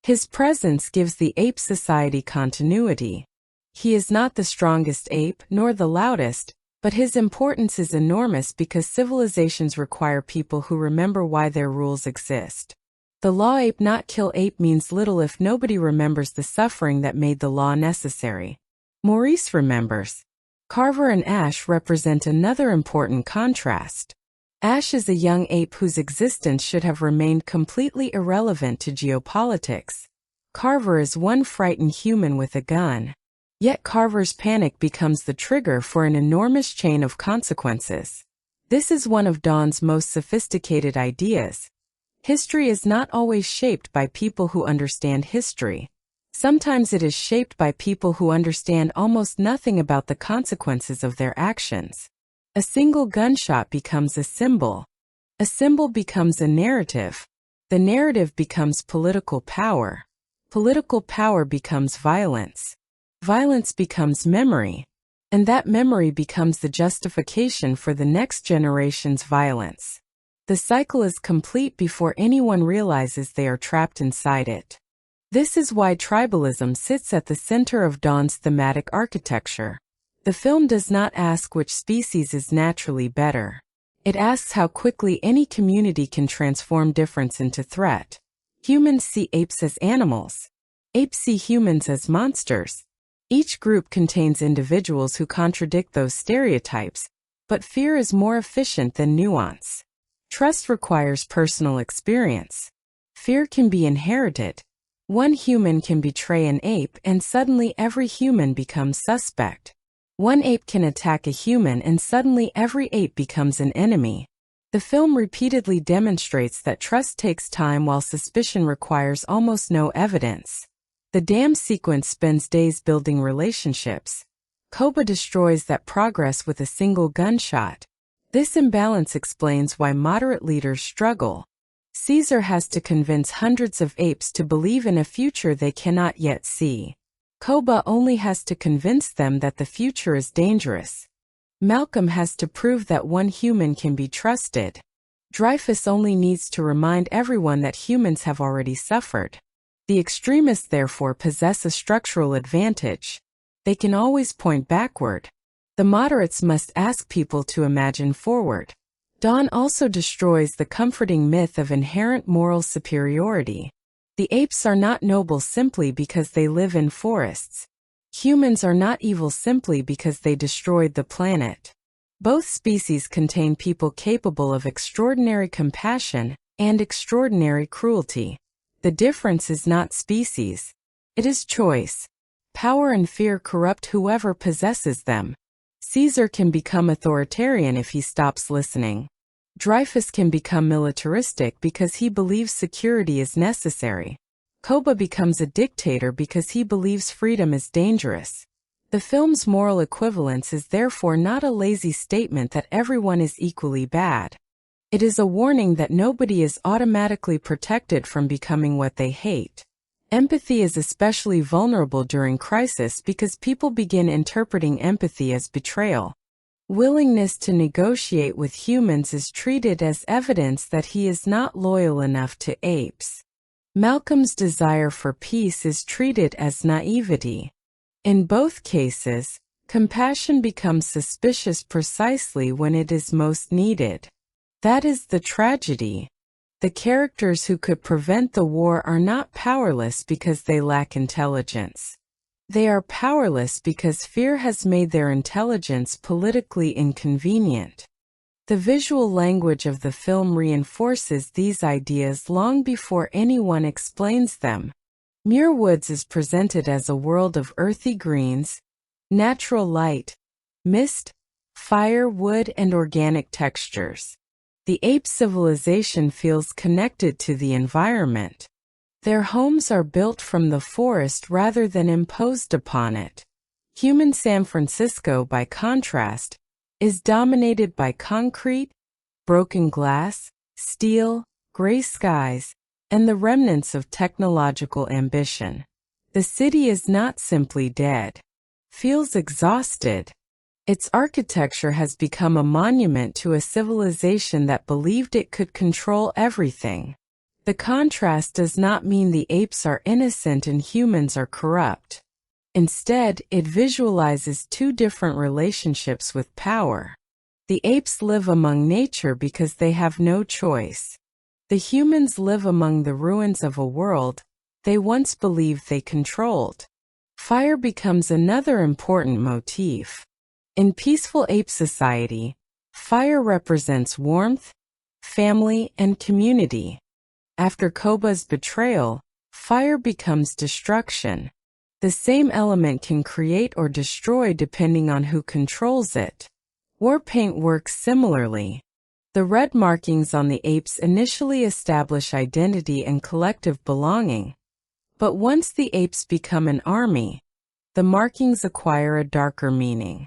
Speaker 1: His presence gives the ape society continuity. He is not the strongest ape nor the loudest, but his importance is enormous because civilizations require people who remember why their rules exist. The law ape not kill ape means little if nobody remembers the suffering that made the law necessary. Maurice remembers. Carver and Ash represent another important contrast. Ash is a young ape whose existence should have remained completely irrelevant to geopolitics. Carver is one frightened human with a gun. Yet Carver's panic becomes the trigger for an enormous chain of consequences. This is one of Dawn's most sophisticated ideas. History is not always shaped by people who understand history. Sometimes it is shaped by people who understand almost nothing about the consequences of their actions. A single gunshot becomes a symbol. A symbol becomes a narrative. The narrative becomes political power. Political power becomes violence. Violence becomes memory. And that memory becomes the justification for the next generation's violence. The cycle is complete before anyone realizes they are trapped inside it. This is why tribalism sits at the center of Dawn's thematic architecture. The film does not ask which species is naturally better. It asks how quickly any community can transform difference into threat. Humans see apes as animals. Apes see humans as monsters. Each group contains individuals who contradict those stereotypes, but fear is more efficient than nuance. Trust requires personal experience. Fear can be inherited. One human can betray an ape and suddenly every human becomes suspect. One ape can attack a human and suddenly every ape becomes an enemy. The film repeatedly demonstrates that trust takes time while suspicion requires almost no evidence. The dam sequence spends days building relationships. Koba destroys that progress with a single gunshot. This imbalance explains why moderate leaders struggle. Caesar has to convince hundreds of apes to believe in a future they cannot yet see. Koba only has to convince them that the future is dangerous. Malcolm has to prove that one human can be trusted. Dreyfus only needs to remind everyone that humans have already suffered. The extremists therefore possess a structural advantage. They can always point backward. The moderates must ask people to imagine forward. Dawn also destroys the comforting myth of inherent moral superiority. The apes are not noble simply because they live in forests. Humans are not evil simply because they destroyed the planet. Both species contain people capable of extraordinary compassion and extraordinary cruelty. The difference is not species. It is choice. Power and fear corrupt whoever possesses them. Caesar can become authoritarian if he stops listening. Dreyfus can become militaristic because he believes security is necessary. Koba becomes a dictator because he believes freedom is dangerous. The film's moral equivalence is therefore not a lazy statement that everyone is equally bad. It is a warning that nobody is automatically protected from becoming what they hate. Empathy is especially vulnerable during crisis because people begin interpreting empathy as betrayal. Willingness to negotiate with humans is treated as evidence that he is not loyal enough to apes. Malcolm's desire for peace is treated as naivety. In both cases, compassion becomes suspicious precisely when it is most needed. That is the tragedy. The characters who could prevent the war are not powerless because they lack intelligence. They are powerless because fear has made their intelligence politically inconvenient. The visual language of the film reinforces these ideas long before anyone explains them. Muir Woods is presented as a world of earthy greens, natural light, mist, fire, wood, and organic textures. The ape civilization feels connected to the environment. Their homes are built from the forest rather than imposed upon it. Human San Francisco, by contrast, is dominated by concrete, broken glass, steel, gray skies, and the remnants of technological ambition. The city is not simply dead. Feels exhausted. Its architecture has become a monument to a civilization that believed it could control everything. The contrast does not mean the apes are innocent and humans are corrupt. Instead, it visualizes two different relationships with power. The apes live among nature because they have no choice. The humans live among the ruins of a world they once believed they controlled. Fire becomes another important motif. In peaceful ape society, fire represents warmth, family, and community. After Koba's betrayal, fire becomes destruction. The same element can create or destroy depending on who controls it. War paint works similarly. The red markings on the apes initially establish identity and collective belonging. But once the apes become an army, the markings acquire a darker meaning.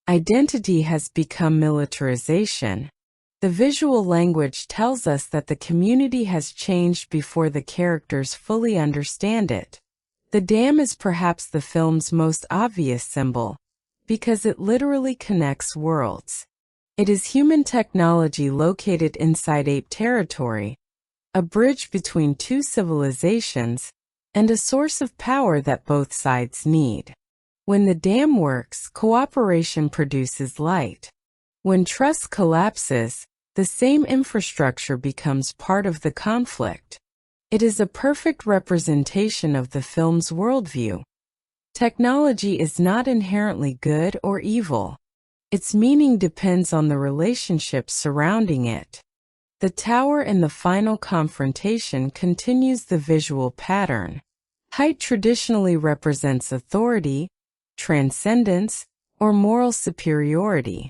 Speaker 1: Identity has become militarization. The visual language tells us that the community has changed before the characters fully understand it. The dam is perhaps the film's most obvious symbol, because it literally connects worlds. It is human technology located inside ape territory, a bridge between two civilizations, and a source of power that both sides need. When the dam works, cooperation produces light. When trust collapses, the same infrastructure becomes part of the conflict. It is a perfect representation of the film's worldview. Technology is not inherently good or evil. Its meaning depends on the relationships surrounding it. The tower in the final confrontation continues the visual pattern. Height traditionally represents authority, transcendence, or moral superiority.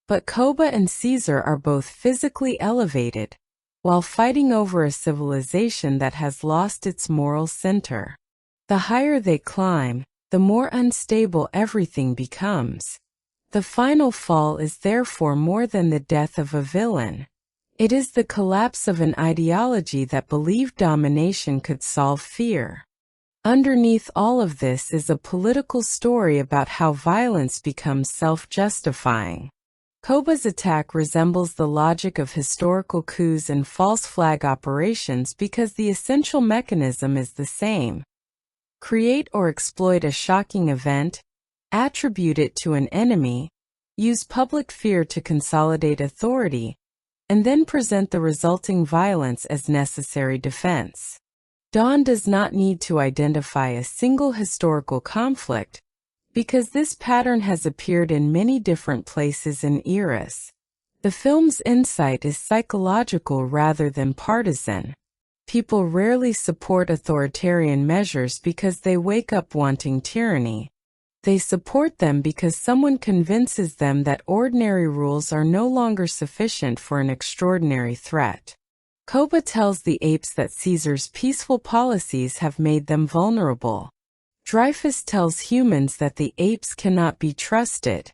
Speaker 1: But Koba and Caesar are both physically elevated, while fighting over a civilization that has lost its moral center. The higher they climb, the more unstable everything becomes. The final fall is therefore more than the death of a villain. It is the collapse of an ideology that believed domination could solve fear. Underneath all of this is a political story about how violence becomes self-justifying. Koba's attack resembles the logic of historical coups and false flag operations because the essential mechanism is the same. Create or exploit a shocking event, attribute it to an enemy, use public fear to consolidate authority, and then present the resulting violence as necessary defense. Dawn does not need to identify a single historical conflict, because this pattern has appeared in many different places and eras. The film's insight is psychological rather than partisan. People rarely support authoritarian measures because they wake up wanting tyranny. They support them because someone convinces them that ordinary rules are no longer sufficient for an extraordinary threat. Koba tells the apes that Caesar's peaceful policies have made them vulnerable. Dreyfus tells humans that the apes cannot be trusted.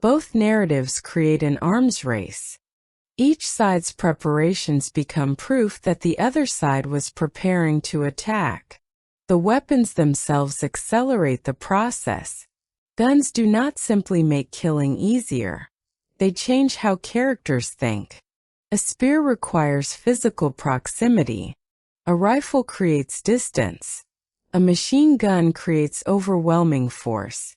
Speaker 1: Both narratives create an arms race. Each side's preparations become proof that the other side was preparing to attack. The weapons themselves accelerate the process. Guns do not simply make killing easier. They change how characters think. A spear requires physical proximity. A rifle creates distance. A machine gun creates overwhelming force.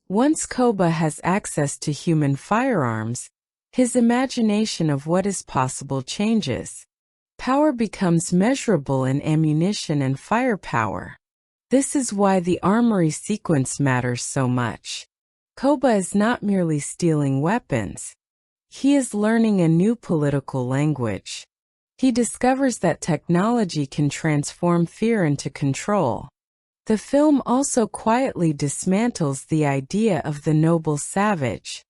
Speaker 1: Once Koba has access to human firearms, his imagination of what is possible changes. Power becomes measurable in ammunition and firepower. This is why the armory sequence matters so much. Koba is not merely stealing weapons. He is learning a new political language. He discovers that technology can transform fear into control. The film also quietly dismantles the idea of the noble savage.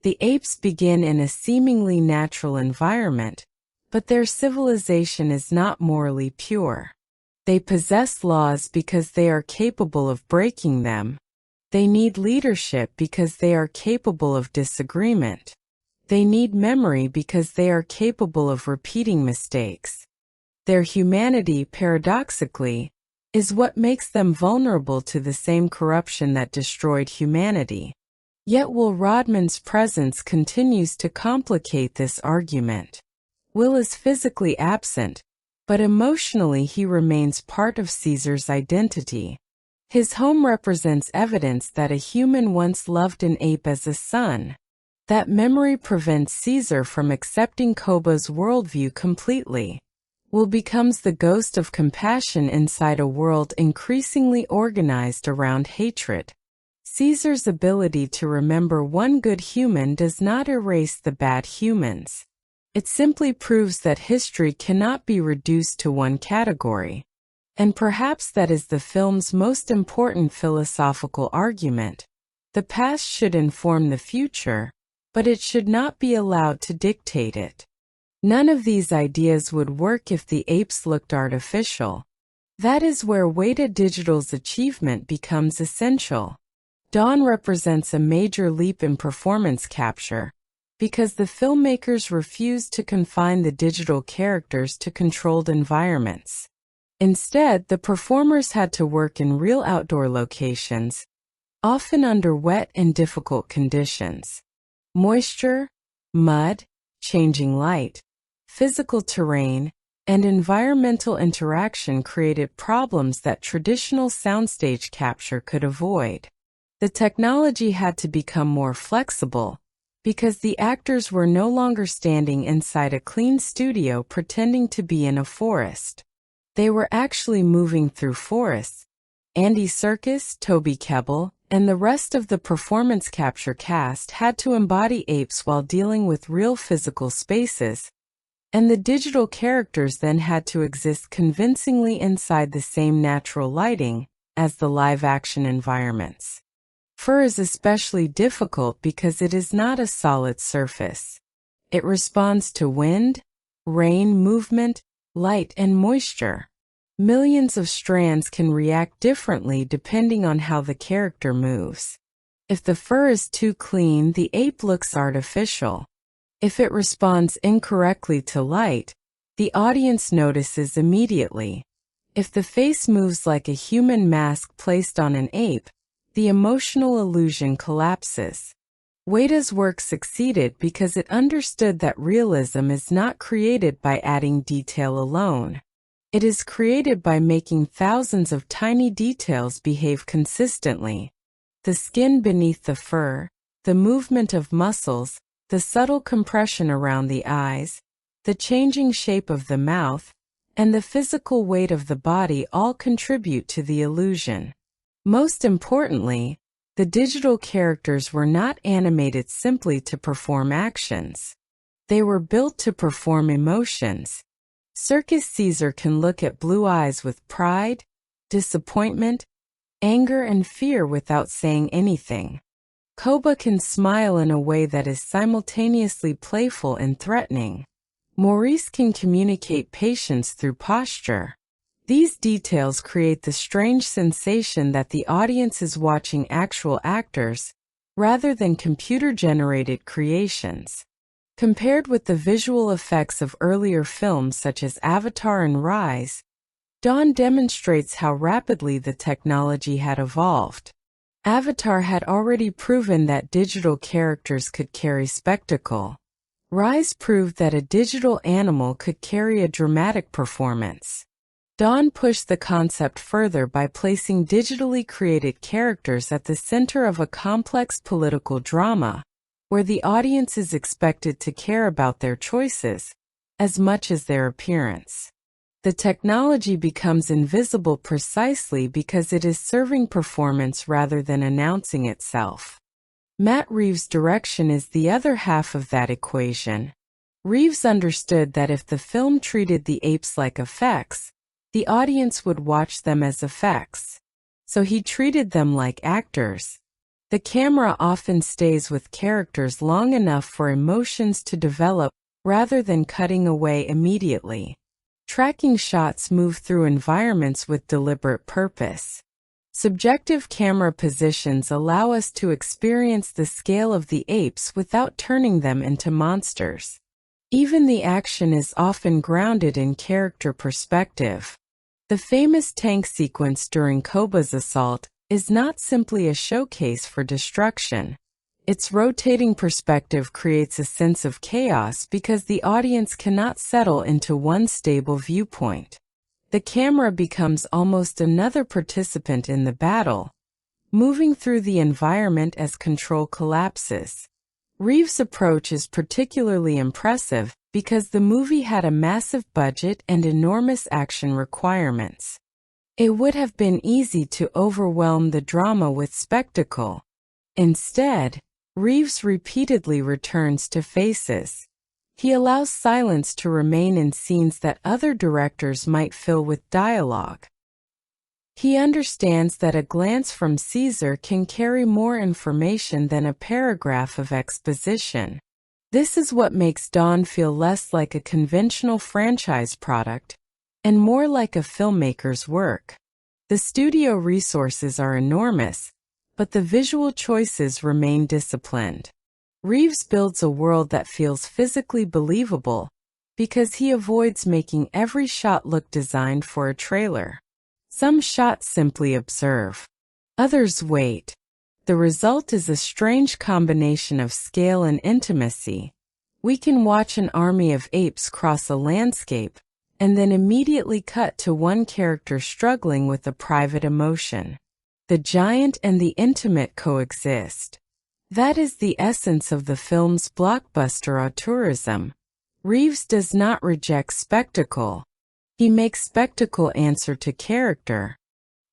Speaker 1: The apes begin in a seemingly natural environment, but their civilization is not morally pure. They possess laws because they are capable of breaking them. They need leadership because they are capable of disagreement. They need memory because they are capable of repeating mistakes. Their humanity, paradoxically, is what makes them vulnerable to the same corruption that destroyed humanity. Yet Will Rodman's presence continues to complicate this argument. Will is physically absent, but emotionally he remains part of Caesar's identity. His home represents evidence that a human once loved an ape as a son. That memory prevents Caesar from accepting Koba's worldview completely. Will becomes the ghost of compassion inside a world increasingly organized around hatred. Caesar's ability to remember one good human does not erase the bad humans. It simply proves that history cannot be reduced to one category. And perhaps that is the film's most important philosophical argument. The past should inform the future, but it should not be allowed to dictate it. None of these ideas would work if the apes looked artificial. That is where Weta Digital's achievement becomes essential. Dawn represents a major leap in performance capture, because the filmmakers refused to confine the digital characters to controlled environments. Instead, the performers had to work in real outdoor locations, often under wet and difficult conditions. Moisture, mud, changing light, physical terrain, and environmental interaction created problems that traditional soundstage capture could avoid. The technology had to become more flexible, because the actors were no longer standing inside a clean studio pretending to be in a forest. They were actually moving through forests. Andy Serkis, Toby Kebbell, and the rest of the performance capture cast had to embody apes while dealing with real physical spaces, and the digital characters then had to exist convincingly inside the same natural lighting as the live-action environments. Fur is especially difficult because it is not a solid surface. It responds to wind, rain, movement, light, and moisture. Millions of strands can react differently depending on how the character moves. If the fur is too clean, the ape looks artificial. If it responds incorrectly to light, the audience notices immediately. If the face moves like a human mask placed on an ape, the emotional illusion collapses. Ueda's work succeeded because it understood that realism is not created by adding detail alone. It is created by making thousands of tiny details behave consistently. The skin beneath the fur, the movement of muscles, the subtle compression around the eyes, the changing shape of the mouth, and the physical weight of the body all contribute to the illusion. Most importantly, the digital characters were not animated simply to perform actions. They were built to perform emotions. Serkis Caesar can look at blue eyes with pride, disappointment, anger, and fear without saying anything. Koba can smile in a way that is simultaneously playful and threatening. Maurice can communicate patience through posture. These details create the strange sensation that the audience is watching actual actors, rather than computer-generated creations. Compared with the visual effects of earlier films such as Avatar and Rise, Dawn demonstrates how rapidly the technology had evolved. Avatar had already proven that digital characters could carry spectacle. Rise proved that a digital animal could carry a dramatic performance. Dawn pushed the concept further by placing digitally created characters at the center of a complex political drama, where the audience is expected to care about their choices as much as their appearance. The technology becomes invisible precisely because it is serving performance rather than announcing itself. Matt Reeves' direction is the other half of that equation. Reeves understood that if the film treated the apes like effects, the audience would watch them as effects. So he treated them like actors. The camera often stays with characters long enough for emotions to develop rather than cutting away immediately. Tracking shots move through environments with deliberate purpose. Subjective camera positions allow us to experience the scale of the apes without turning them into monsters. Even the action is often grounded in character perspective. The famous tank sequence during Koba's assault is not simply a showcase for destruction. Its rotating perspective creates a sense of chaos because the audience cannot settle into one stable viewpoint. The camera becomes almost another participant in the battle, moving through the environment as control collapses. Reeves' approach is particularly impressive because the movie had a massive budget and enormous action requirements. It would have been easy to overwhelm the drama with spectacle. Instead, Reeves repeatedly returns to faces. He allows silence to remain in scenes that other directors might fill with dialogue. He understands that a glance from Caesar can carry more information than a paragraph of exposition. This is what makes Dawn feel less like a conventional franchise product and more like a filmmaker's work. The studio resources are enormous, but the visual choices remain disciplined. Reeves builds a world that feels physically believable because he avoids making every shot look designed for a trailer. Some shots simply observe. Others wait. The result is a strange combination of scale and intimacy. We can watch an army of apes cross a landscape, and then immediately cut to one character struggling with a private emotion. The giant and the intimate coexist. That is the essence of the film's blockbuster auteurism. Reeves does not reject spectacle. He makes spectacle answer to character.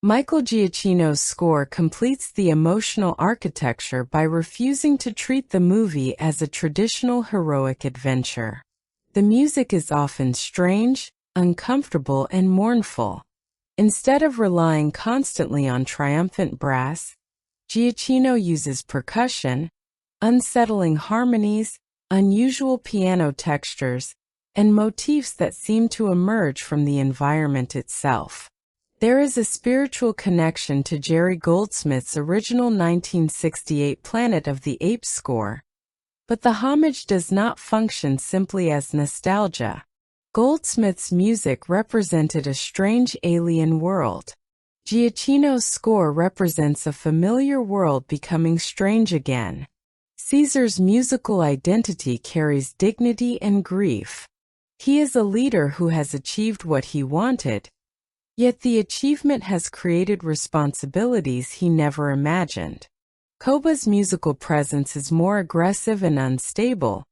Speaker 1: Michael Giacchino's score completes the emotional architecture by refusing to treat the movie as a traditional heroic adventure. The music is often strange, uncomfortable, and mournful. Instead of relying constantly on triumphant brass, Giacchino uses percussion, unsettling harmonies, unusual piano textures, and motifs that seem to emerge from the environment itself. There is a spiritual connection to Jerry Goldsmith's original 1968 Planet of the Apes score, but the homage does not function simply as nostalgia. Goldsmith's music represented a strange alien world. Giacchino's score represents a familiar world becoming strange again. Caesar's musical identity carries dignity and grief. He is a leader who has achieved what he wanted, yet the achievement has created responsibilities he never imagined. Koba's musical presence is more aggressive and unstable,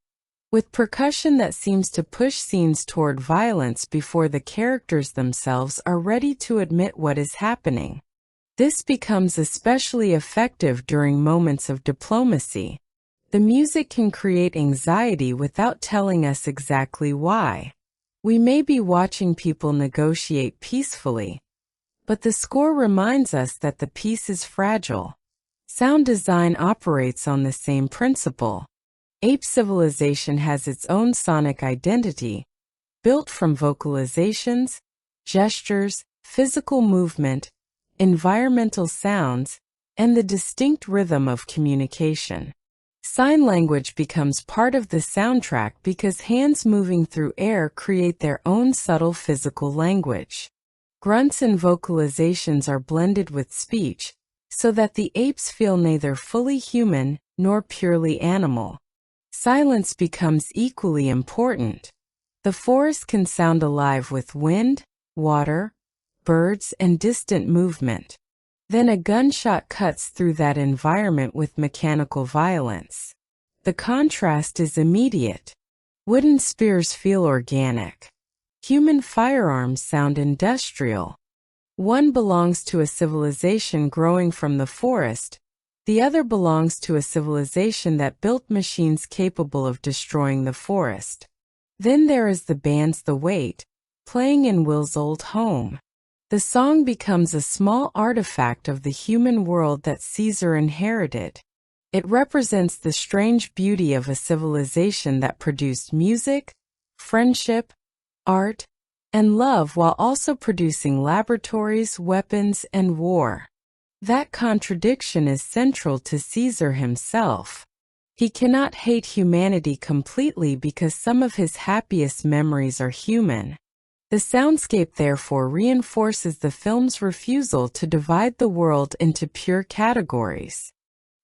Speaker 1: with percussion that seems to push scenes toward violence before the characters themselves are ready to admit what is happening. This becomes especially effective during moments of diplomacy. The music can create anxiety without telling us exactly why. We may be watching people negotiate peacefully, but the score reminds us that the peace is fragile. Sound design operates on the same principle. Ape Civilization has its own sonic identity, built from vocalizations, gestures, physical movement, environmental sounds, and the distinct rhythm of communication. Sign language becomes part of the soundtrack because hands moving through air create their own subtle physical language. Grunts and vocalizations are blended with speech, so that the apes feel neither fully human nor purely animal. Silence becomes equally important. The forest can sound alive with wind, water, birds, and distant movement. Then a gunshot cuts through that environment with mechanical violence. The contrast is immediate. Wooden spears feel organic. Human firearms sound industrial. One belongs to a civilization growing from the forest, the other belongs to a civilization that built machines capable of destroying the forest. Then there is the band's The Wait, playing in Will's old home. The song becomes a small artifact of the human world that Caesar inherited. It represents the strange beauty of a civilization that produced music, friendship, art, and love while also producing laboratories, weapons, and war. That contradiction is central to Caesar himself. He cannot hate humanity completely because some of his happiest memories are human. The soundscape therefore reinforces the film's refusal to divide the world into pure categories.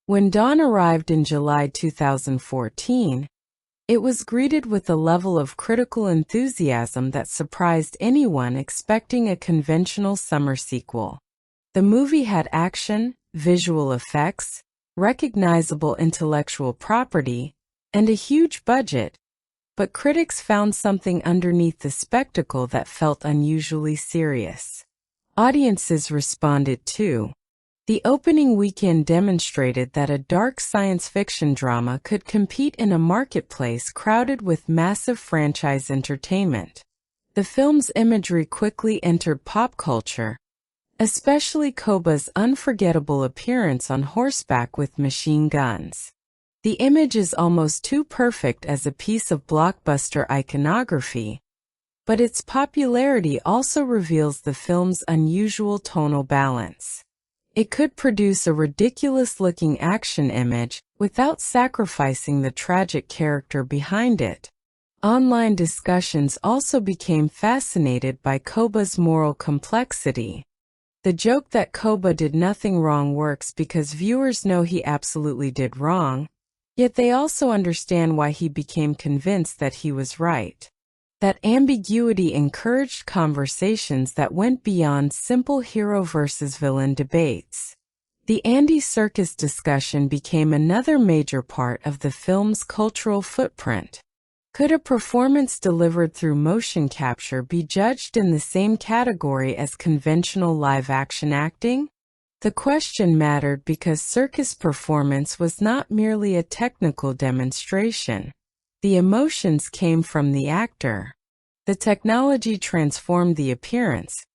Speaker 1: When Dawn arrived in July 2014, it was greeted with a level of critical enthusiasm that surprised anyone expecting a conventional summer sequel. The movie had action, visual effects, recognizable intellectual property, and a huge budget, but critics found something underneath the spectacle that felt unusually serious. Audiences responded too. The opening weekend demonstrated that a dark science fiction drama could compete in a marketplace crowded with massive franchise entertainment. The film's imagery quickly entered pop culture, especially Koba's unforgettable appearance on horseback with machine guns. The image is almost too perfect as a piece of blockbuster iconography, but its popularity also reveals the film's unusual tonal balance. It could produce a ridiculous-looking action image without sacrificing the tragic character behind it. Online discussions also became fascinated by Koba's moral complexity. The joke that Koba did nothing wrong works because viewers know he absolutely did wrong, yet they also understand why he became convinced that he was right. That ambiguity encouraged conversations that went beyond simple hero versus villain debates. The Andy Serkis discussion became another major part of the film's cultural footprint. Could a performance delivered through motion capture be judged in the same category as conventional live-action acting? The question mattered because Serkis' performance was not merely a technical demonstration. The emotions came from the actor. The technology transformed the appearance,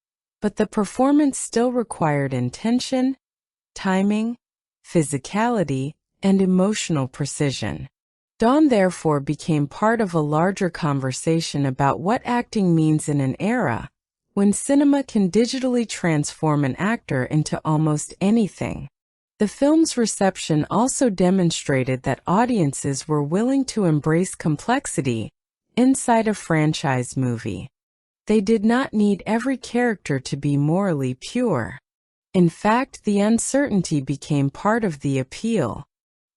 Speaker 1: but the performance still required intention, timing, physicality, and emotional precision. Dawn therefore became part of a larger conversation about what acting means in an era when cinema can digitally transform an actor into almost anything. The film's reception also demonstrated that audiences were willing to embrace complexity inside a franchise movie. They did not need every character to be morally pure. In fact, the uncertainty became part of the appeal.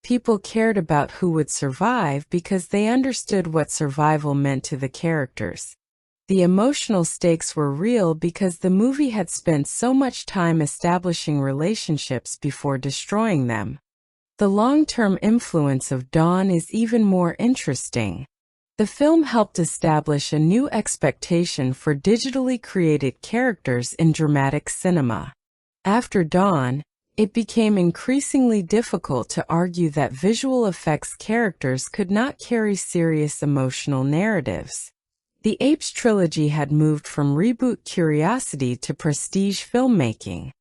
Speaker 1: People cared about who would survive because they understood what survival meant to the characters. The emotional stakes were real because the movie had spent so much time establishing relationships before destroying them. The long-term influence of Dawn is even more interesting. The film helped establish a new expectation for digitally created characters in dramatic cinema. After Dawn, it became increasingly difficult to argue that visual effects characters could not carry serious emotional narratives. The Apes trilogy had moved from reboot curiosity to prestige filmmaking.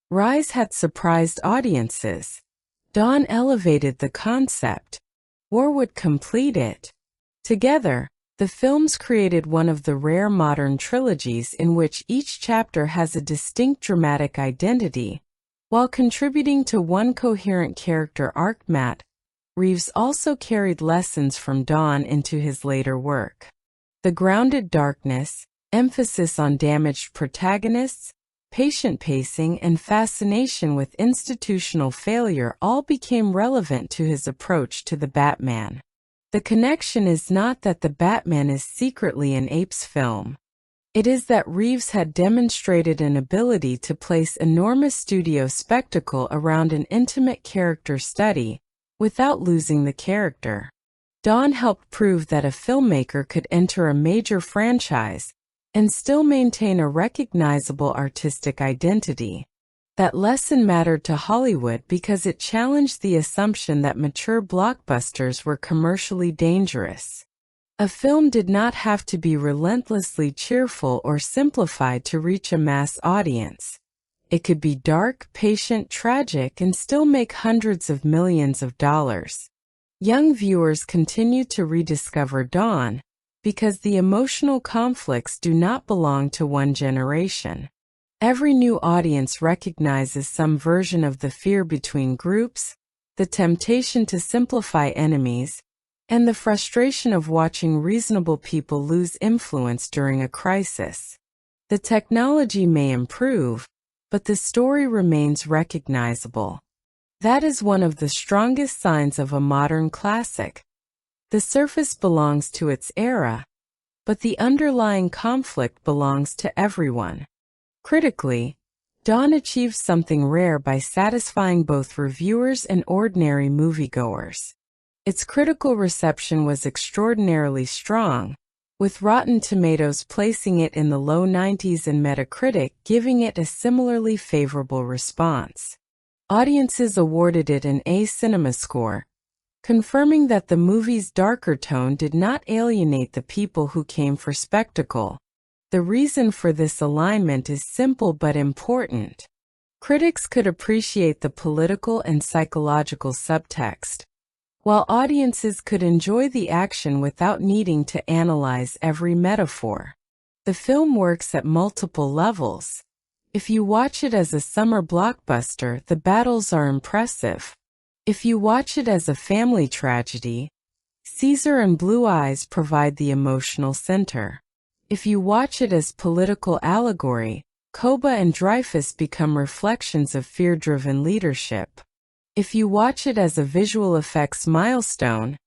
Speaker 1: Rise had surprised audiences. Dawn elevated the concept. War would complete it. Together, the films created one of the rare modern trilogies in which each chapter has a distinct dramatic identity, while contributing to one coherent character arc. Matt Reeves also carried lessons from Dawn into his later work. The grounded darkness, emphasis on damaged protagonists, patient pacing, and fascination with institutional failure all became relevant to his approach to the Batman. The connection is not that the Batman is secretly an Apes film. It is that Reeves had demonstrated an ability to place enormous studio spectacle around an intimate character study without losing the character. Dawn helped prove that a filmmaker could enter a major franchise and still maintain a recognizable artistic identity. That lesson mattered to Hollywood because it challenged the assumption that mature blockbusters were commercially dangerous. A film did not have to be relentlessly cheerful or simplified to reach a mass audience. It could be dark, patient, tragic, and still make hundreds of millions of dollars. Young viewers continue to rediscover Dawn because the emotional conflicts do not belong to one generation. Every new audience recognizes some version of the fear between groups, the temptation to simplify enemies, and the frustration of watching reasonable people lose influence during a crisis. The technology may improve, but the story remains recognizable. That is one of the strongest signs of a modern classic. The surface belongs to its era, but the underlying conflict belongs to everyone. Critically, Dawn achieved something rare by satisfying both reviewers and ordinary moviegoers. Its critical reception was extraordinarily strong, with Rotten Tomatoes placing it in the low 90s and Metacritic giving it a similarly favorable response. Audiences awarded it an A cinema score, confirming that the movie's darker tone did not alienate the people who came for spectacle. The reason for this alignment is simple but important. Critics could appreciate the political and psychological subtext, while audiences could enjoy the action without needing to analyze every metaphor. The film works at multiple levels. If you watch it as a summer blockbuster, the battles are impressive. If you watch it as a family tragedy, Caesar and Blue Eyes provide the emotional center. If you watch it as political allegory, Koba and Dreyfus become reflections of fear-driven leadership. If you watch it as a visual effects milestone,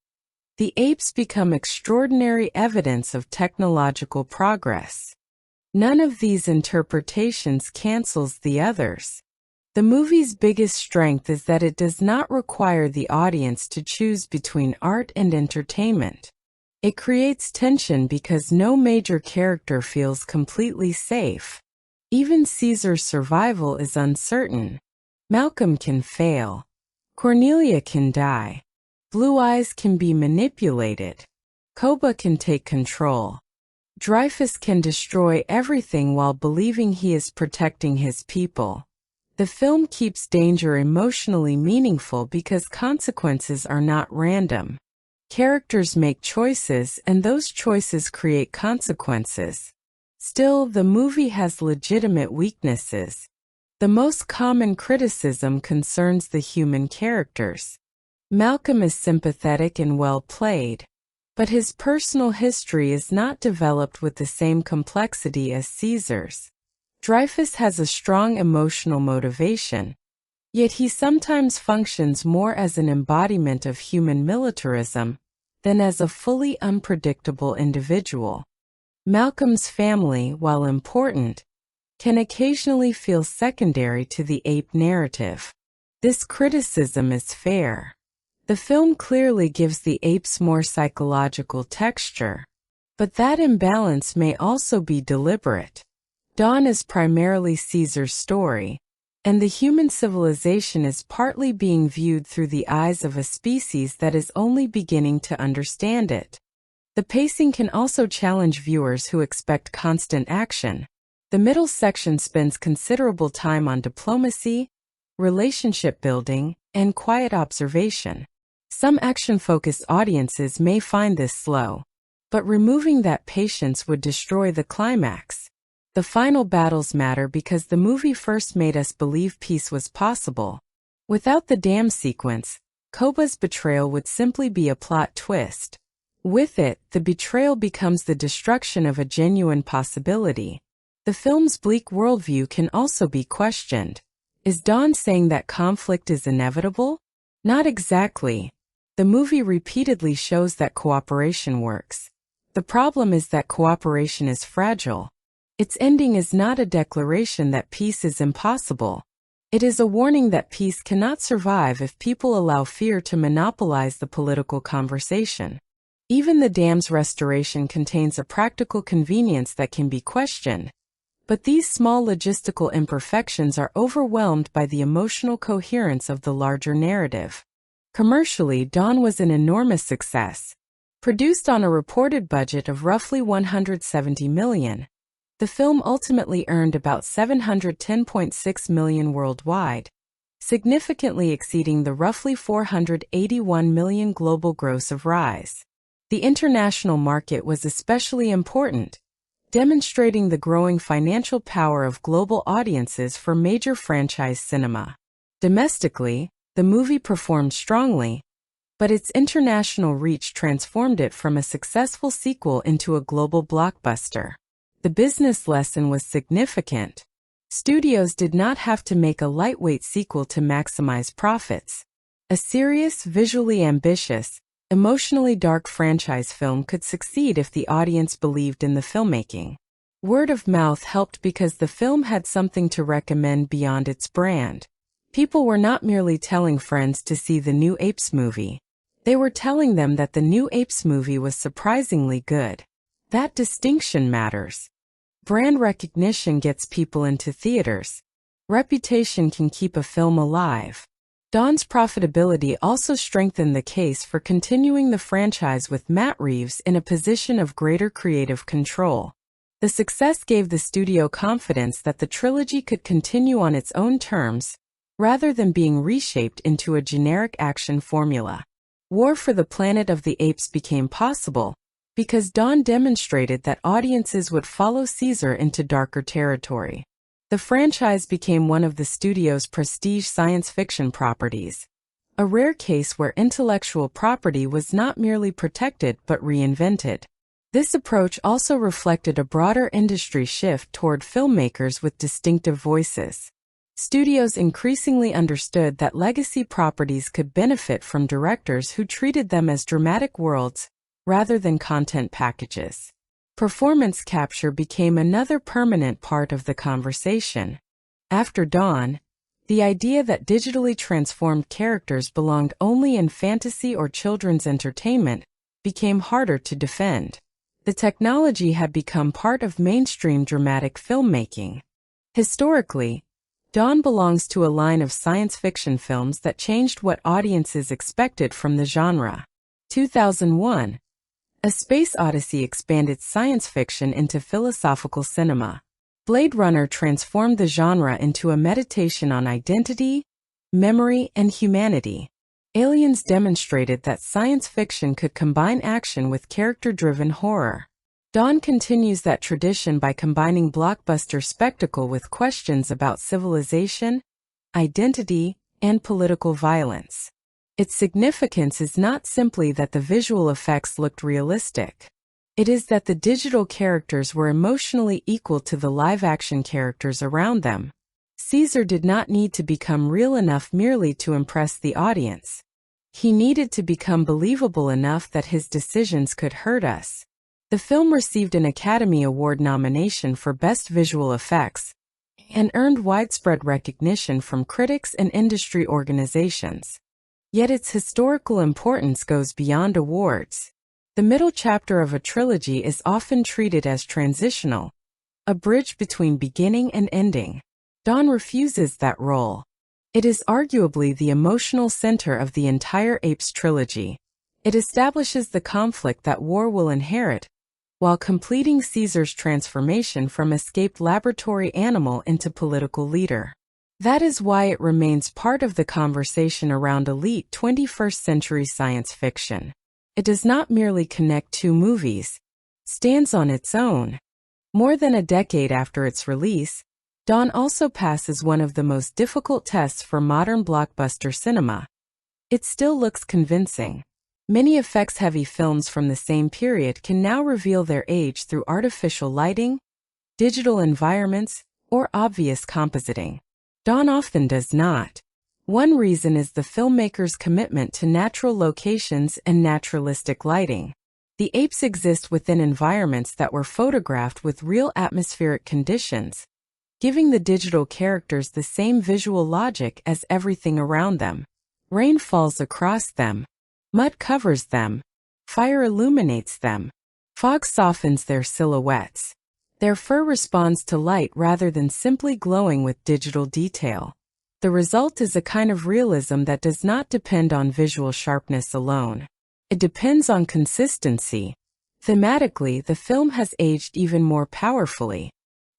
Speaker 1: the Apes become extraordinary evidence of technological progress. None of these interpretations cancels the others. The movie's biggest strength is that it does not require the audience to choose between art and entertainment. It creates tension because no major character feels completely safe. Even Caesar's survival is uncertain. Malcolm can fail. Cornelia can die. Blue Eyes can be manipulated. Koba can take control. Dreyfus can destroy everything while believing he is protecting his people. The film keeps danger emotionally meaningful because consequences are not random. Characters make choices, and those choices create consequences. Still, the movie has legitimate weaknesses. The most common criticism concerns the human characters. Malcolm is sympathetic and well played, but his personal history is not developed with the same complexity as Caesar's. Dreyfus has a strong emotional motivation, yet he sometimes functions more as an embodiment of human militarism than as a fully unpredictable individual. Malcolm's family, while important, can occasionally feel secondary to the ape narrative. This criticism is fair. The film clearly gives the apes more psychological texture, but that imbalance may also be deliberate. Dawn is primarily Caesar's story, and the human civilization is partly being viewed through the eyes of a species that is only beginning to understand it. The pacing can also challenge viewers who expect constant action. The middle section spends considerable time on diplomacy, relationship building, and quiet observation. Some action-focused audiences may find this slow, but removing that patience would destroy the climax. The final battles matter because the movie first made us believe peace was possible. Without the dam sequence, Koba's betrayal would simply be a plot twist. With it, the betrayal becomes the destruction of a genuine possibility. The film's bleak worldview can also be questioned. Is Dawn saying that conflict is inevitable? Not exactly. The movie repeatedly shows that cooperation works. The problem is that cooperation is fragile. Its ending is not a declaration that peace is impossible. It is a warning that peace cannot survive if people allow fear to monopolize the political conversation. Even the dam's restoration contains a practical convenience that can be questioned, but these small logistical imperfections are overwhelmed by the emotional coherence of the larger narrative. Commercially, Dawn was an enormous success. Produced on a reported budget of roughly $170 million, the film ultimately earned about $710.6 million worldwide, significantly exceeding the roughly $481 million global gross of Rise. The international market was especially important, demonstrating the growing financial power of global audiences for major franchise cinema. Domestically, the movie performed strongly, but its international reach transformed it from a successful sequel into a global blockbuster. The business lesson was significant. Studios did not have to make a lightweight sequel to maximize profits. A serious, visually ambitious, emotionally dark franchise film could succeed if the audience believed in the filmmaking. Word of mouth helped because the film had something to recommend beyond its brand. People were not merely telling friends to see the new Apes movie. They were telling them that the new Apes movie was surprisingly good. That distinction matters. Brand recognition gets people into theaters. Reputation can keep a film alive. Dawn's profitability also strengthened the case for continuing the franchise with Matt Reeves in a position of greater creative control. The success gave the studio confidence that the trilogy could continue on its own terms, rather than being reshaped into a generic action formula. War for the Planet of the Apes became possible because Dawn demonstrated that audiences would follow Caesar into darker territory. The franchise became one of the studio's prestige science fiction properties, a rare case where intellectual property was not merely protected but reinvented. This approach also reflected a broader industry shift toward filmmakers with distinctive voices. Studios increasingly understood that legacy properties could benefit from directors who treated them as dramatic worlds rather than content packages. Performance capture became another permanent part of the conversation. After Dawn, the idea that digitally transformed characters belonged only in fantasy or children's entertainment became harder to defend. The technology had become part of mainstream dramatic filmmaking. Historically, Dawn belongs to a line of science fiction films that changed what audiences expected from the genre. 2001, A Space Odyssey expanded science fiction into philosophical cinema. Blade Runner transformed the genre into a meditation on identity, memory, and humanity. Aliens demonstrated that science fiction could combine action with character-driven horror. Dawn continues that tradition by combining blockbuster spectacle with questions about civilization, identity, and political violence. Its significance is not simply that the visual effects looked realistic. It is that the digital characters were emotionally equal to the live-action characters around them. Caesar did not need to become real enough merely to impress the audience. He needed to become believable enough that his decisions could hurt us. The film received an Academy Award nomination for Best Visual Effects and earned widespread recognition from critics and industry organizations. Yet its historical importance goes beyond awards. The middle chapter of a trilogy is often treated as transitional, a bridge between beginning and ending. Dawn refuses that role. It is arguably the emotional center of the entire Apes trilogy. It establishes the conflict that war will inherit, while completing Caesar's transformation from escaped laboratory animal into political leader. That is why it remains part of the conversation around elite 21st-century science fiction. It does not merely connect two movies, it stands on its own. More than a decade after its release, Dawn also passes one of the most difficult tests for modern blockbuster cinema. It still looks convincing. Many effects-heavy films from the same period can now reveal their age through artificial lighting, digital environments, or obvious compositing. Dawn often does not. One reason is the filmmaker's commitment to natural locations and naturalistic lighting. The apes exist within environments that were photographed with real atmospheric conditions, giving the digital characters the same visual logic as everything around them. Rain falls across them. Mud covers them. Fire illuminates them. Fog softens their silhouettes. Their fur responds to light rather than simply glowing with digital detail. The result is a kind of realism that does not depend on visual sharpness alone. It depends on consistency. Thematically, the film has aged even more powerfully.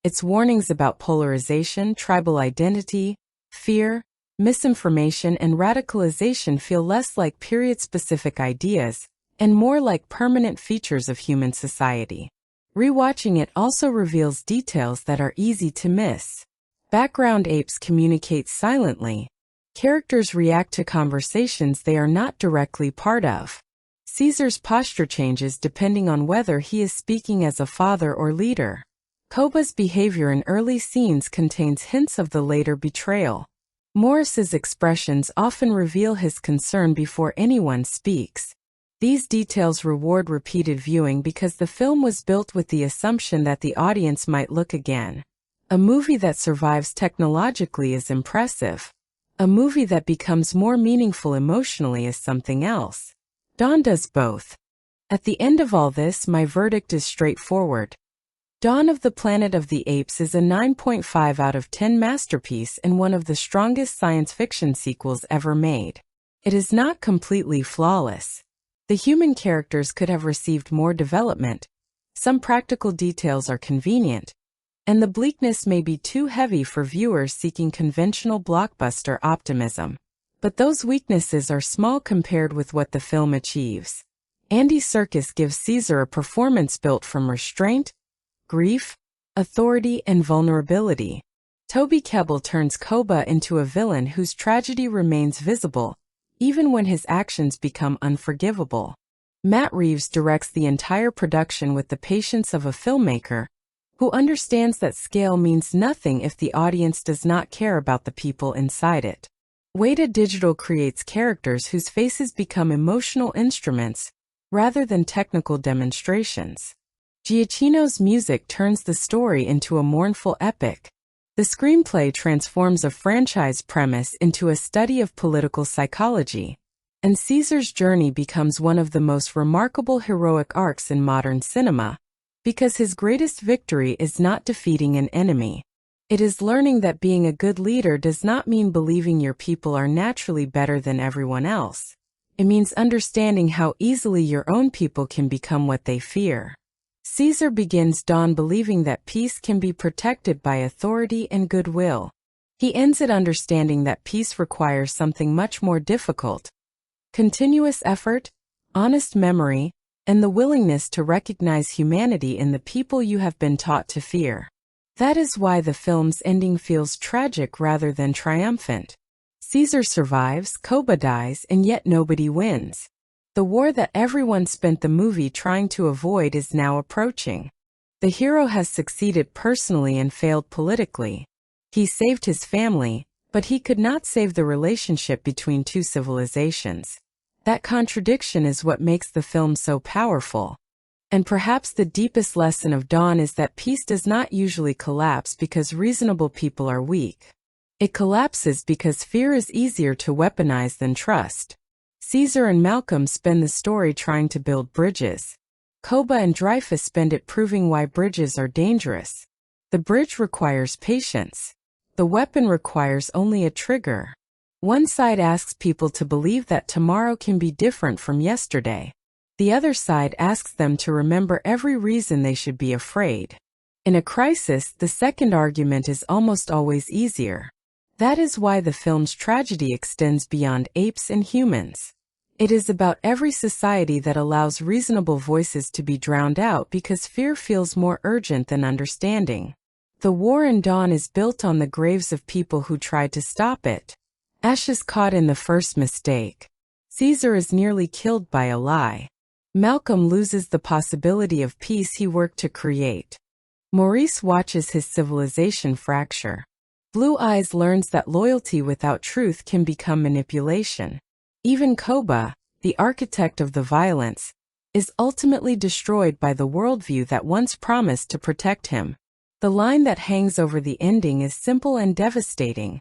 Speaker 1: Its warnings about polarization, tribal identity, fear, misinformation, and radicalization feel less like period-specific ideas and more like permanent features of human society. Rewatching it also reveals details that are easy to miss. Background apes communicate silently. Characters react to conversations they are not directly part of. Caesar's posture changes depending on whether he is speaking as a father or leader. Koba's behavior in early scenes contains hints of the later betrayal. Morris's expressions often reveal his concern before anyone speaks. These details reward repeated viewing because the film was built with the assumption that the audience might look again. A movie that survives technologically is impressive. A movie that becomes more meaningful emotionally is something else. Dawn does both. At the end of all this, my verdict is straightforward. Dawn of the Planet of the Apes is a 9.5 out of 10 masterpiece and one of the strongest science fiction sequels ever made. It is not completely flawless. The human characters could have received more development, some practical details are convenient, and the bleakness may be too heavy for viewers seeking conventional blockbuster optimism. But those weaknesses are small compared with what the film achieves. Andy Serkis gives Caesar a performance built from restraint, grief, authority, and vulnerability. Toby Kebbell turns Koba into a villain whose tragedy remains visible, even when his actions become unforgivable. Matt Reeves directs the entire production with the patience of a filmmaker who understands that scale means nothing if the audience does not care about the people inside it. Weta Digital creates characters whose faces become emotional instruments rather than technical demonstrations. Giacchino's music turns the story into a mournful epic. The screenplay transforms a franchise premise into a study of political psychology, and Caesar's journey becomes one of the most remarkable heroic arcs in modern cinema, because his greatest victory is not defeating an enemy. It is learning that being a good leader does not mean believing your people are naturally better than everyone else. It means understanding how easily your own people can become what they fear. Caesar begins Dawn believing that peace can be protected by authority and goodwill. He ends it understanding that peace requires something much more difficult: continuous effort, honest memory, and the willingness to recognize humanity in the people you have been taught to fear. That is why the film's ending feels tragic rather than triumphant. Caesar survives, Koba dies, and yet nobody wins. The war that everyone spent the movie trying to avoid is now approaching. The hero has succeeded personally and failed politically. He saved his family, but he could not save the relationship between two civilizations. That contradiction is what makes the film so powerful. And perhaps the deepest lesson of Dawn is that peace does not usually collapse because reasonable people are weak. It collapses because fear is easier to weaponize than trust. Caesar and Malcolm spend the story trying to build bridges. Koba and Dreyfus spend it proving why bridges are dangerous. The bridge requires patience. The weapon requires only a trigger. One side asks people to believe that tomorrow can be different from yesterday. The other side asks them to remember every reason they should be afraid. In a crisis, the second argument is almost always easier. That is why the film's tragedy extends beyond apes and humans. It is about every society that allows reasonable voices to be drowned out because fear feels more urgent than understanding. The war in Dawn is built on the graves of people who tried to stop it. Ash is caught in the first mistake. Caesar is nearly killed by a lie. Malcolm loses the possibility of peace he worked to create. Maurice watches his civilization fracture. Blue Eyes learns that loyalty without truth can become manipulation. Even Koba, the architect of the violence, is ultimately destroyed by the worldview that once promised to protect him. The line that hangs over the ending is simple and devastating.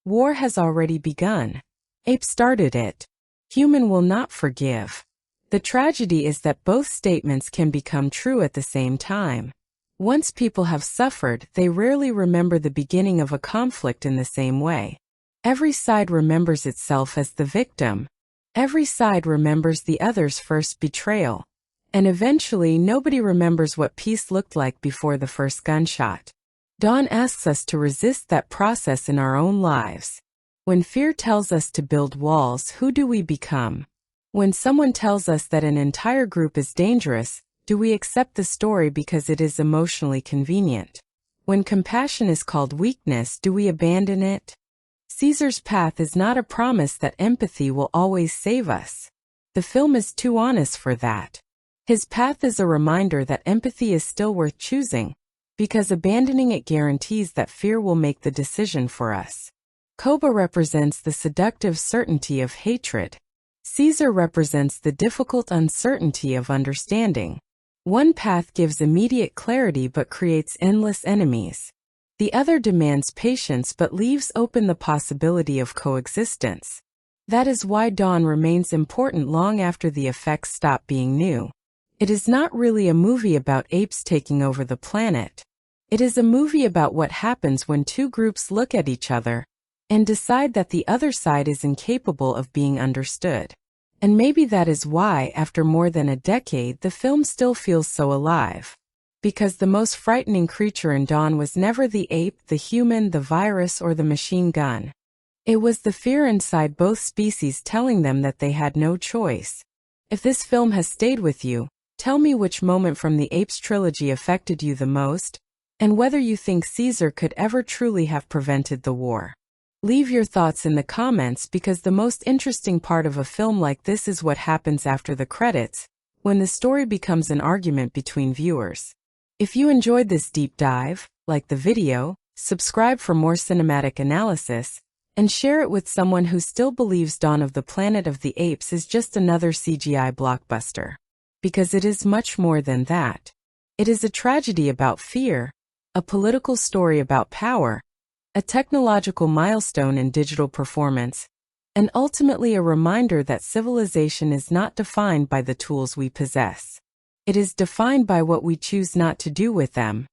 Speaker 1: War has already begun. Ape started it. Human will not forgive. The tragedy is that both statements can become true at the same time. Once people have suffered, they rarely remember the beginning of a conflict in the same way. Every side remembers itself as the victim. Every side remembers the other's first betrayal. And eventually, nobody remembers what peace looked like before the first gunshot. Dawn asks us to resist that process in our own lives. When fear tells us to build walls, who do we become? When someone tells us that an entire group is dangerous, do we accept the story because it is emotionally convenient? When compassion is called weakness, do we abandon it? Caesar's path is not a promise that empathy will always save us. The film is too honest for that. His path is a reminder that empathy is still worth choosing, because abandoning it guarantees that fear will make the decision for us. Koba represents the seductive certainty of hatred. Caesar represents the difficult uncertainty of understanding. One path gives immediate clarity but creates endless enemies. The other demands patience but leaves open the possibility of coexistence. That is why Dawn remains important long after the effects stop being new. It is not really a movie about apes taking over the planet. It is a movie about what happens when two groups look at each other and decide that the other side is incapable of being understood. And maybe that is why, after more than a decade, the film still feels so alive. Because the most frightening creature in Dawn was never the ape, the human, the virus, or the machine gun. It was the fear inside both species telling them that they had no choice. If this film has stayed with you, tell me which moment from the Apes trilogy affected you the most, and whether you think Caesar could ever truly have prevented the war. Leave your thoughts in the comments because the most interesting part of a film like this is what happens after the credits, when the story becomes an argument between viewers. If you enjoyed this deep dive, like the video, subscribe for more cinematic analysis, and share it with someone who still believes Dawn of the Planet of the Apes is just another CGI blockbuster. Because it is much more than that. It is a tragedy about fear, a political story about power, a technological milestone in digital performance, and ultimately a reminder that civilization is not defined by the tools we possess. It is defined by what we choose not to do with them.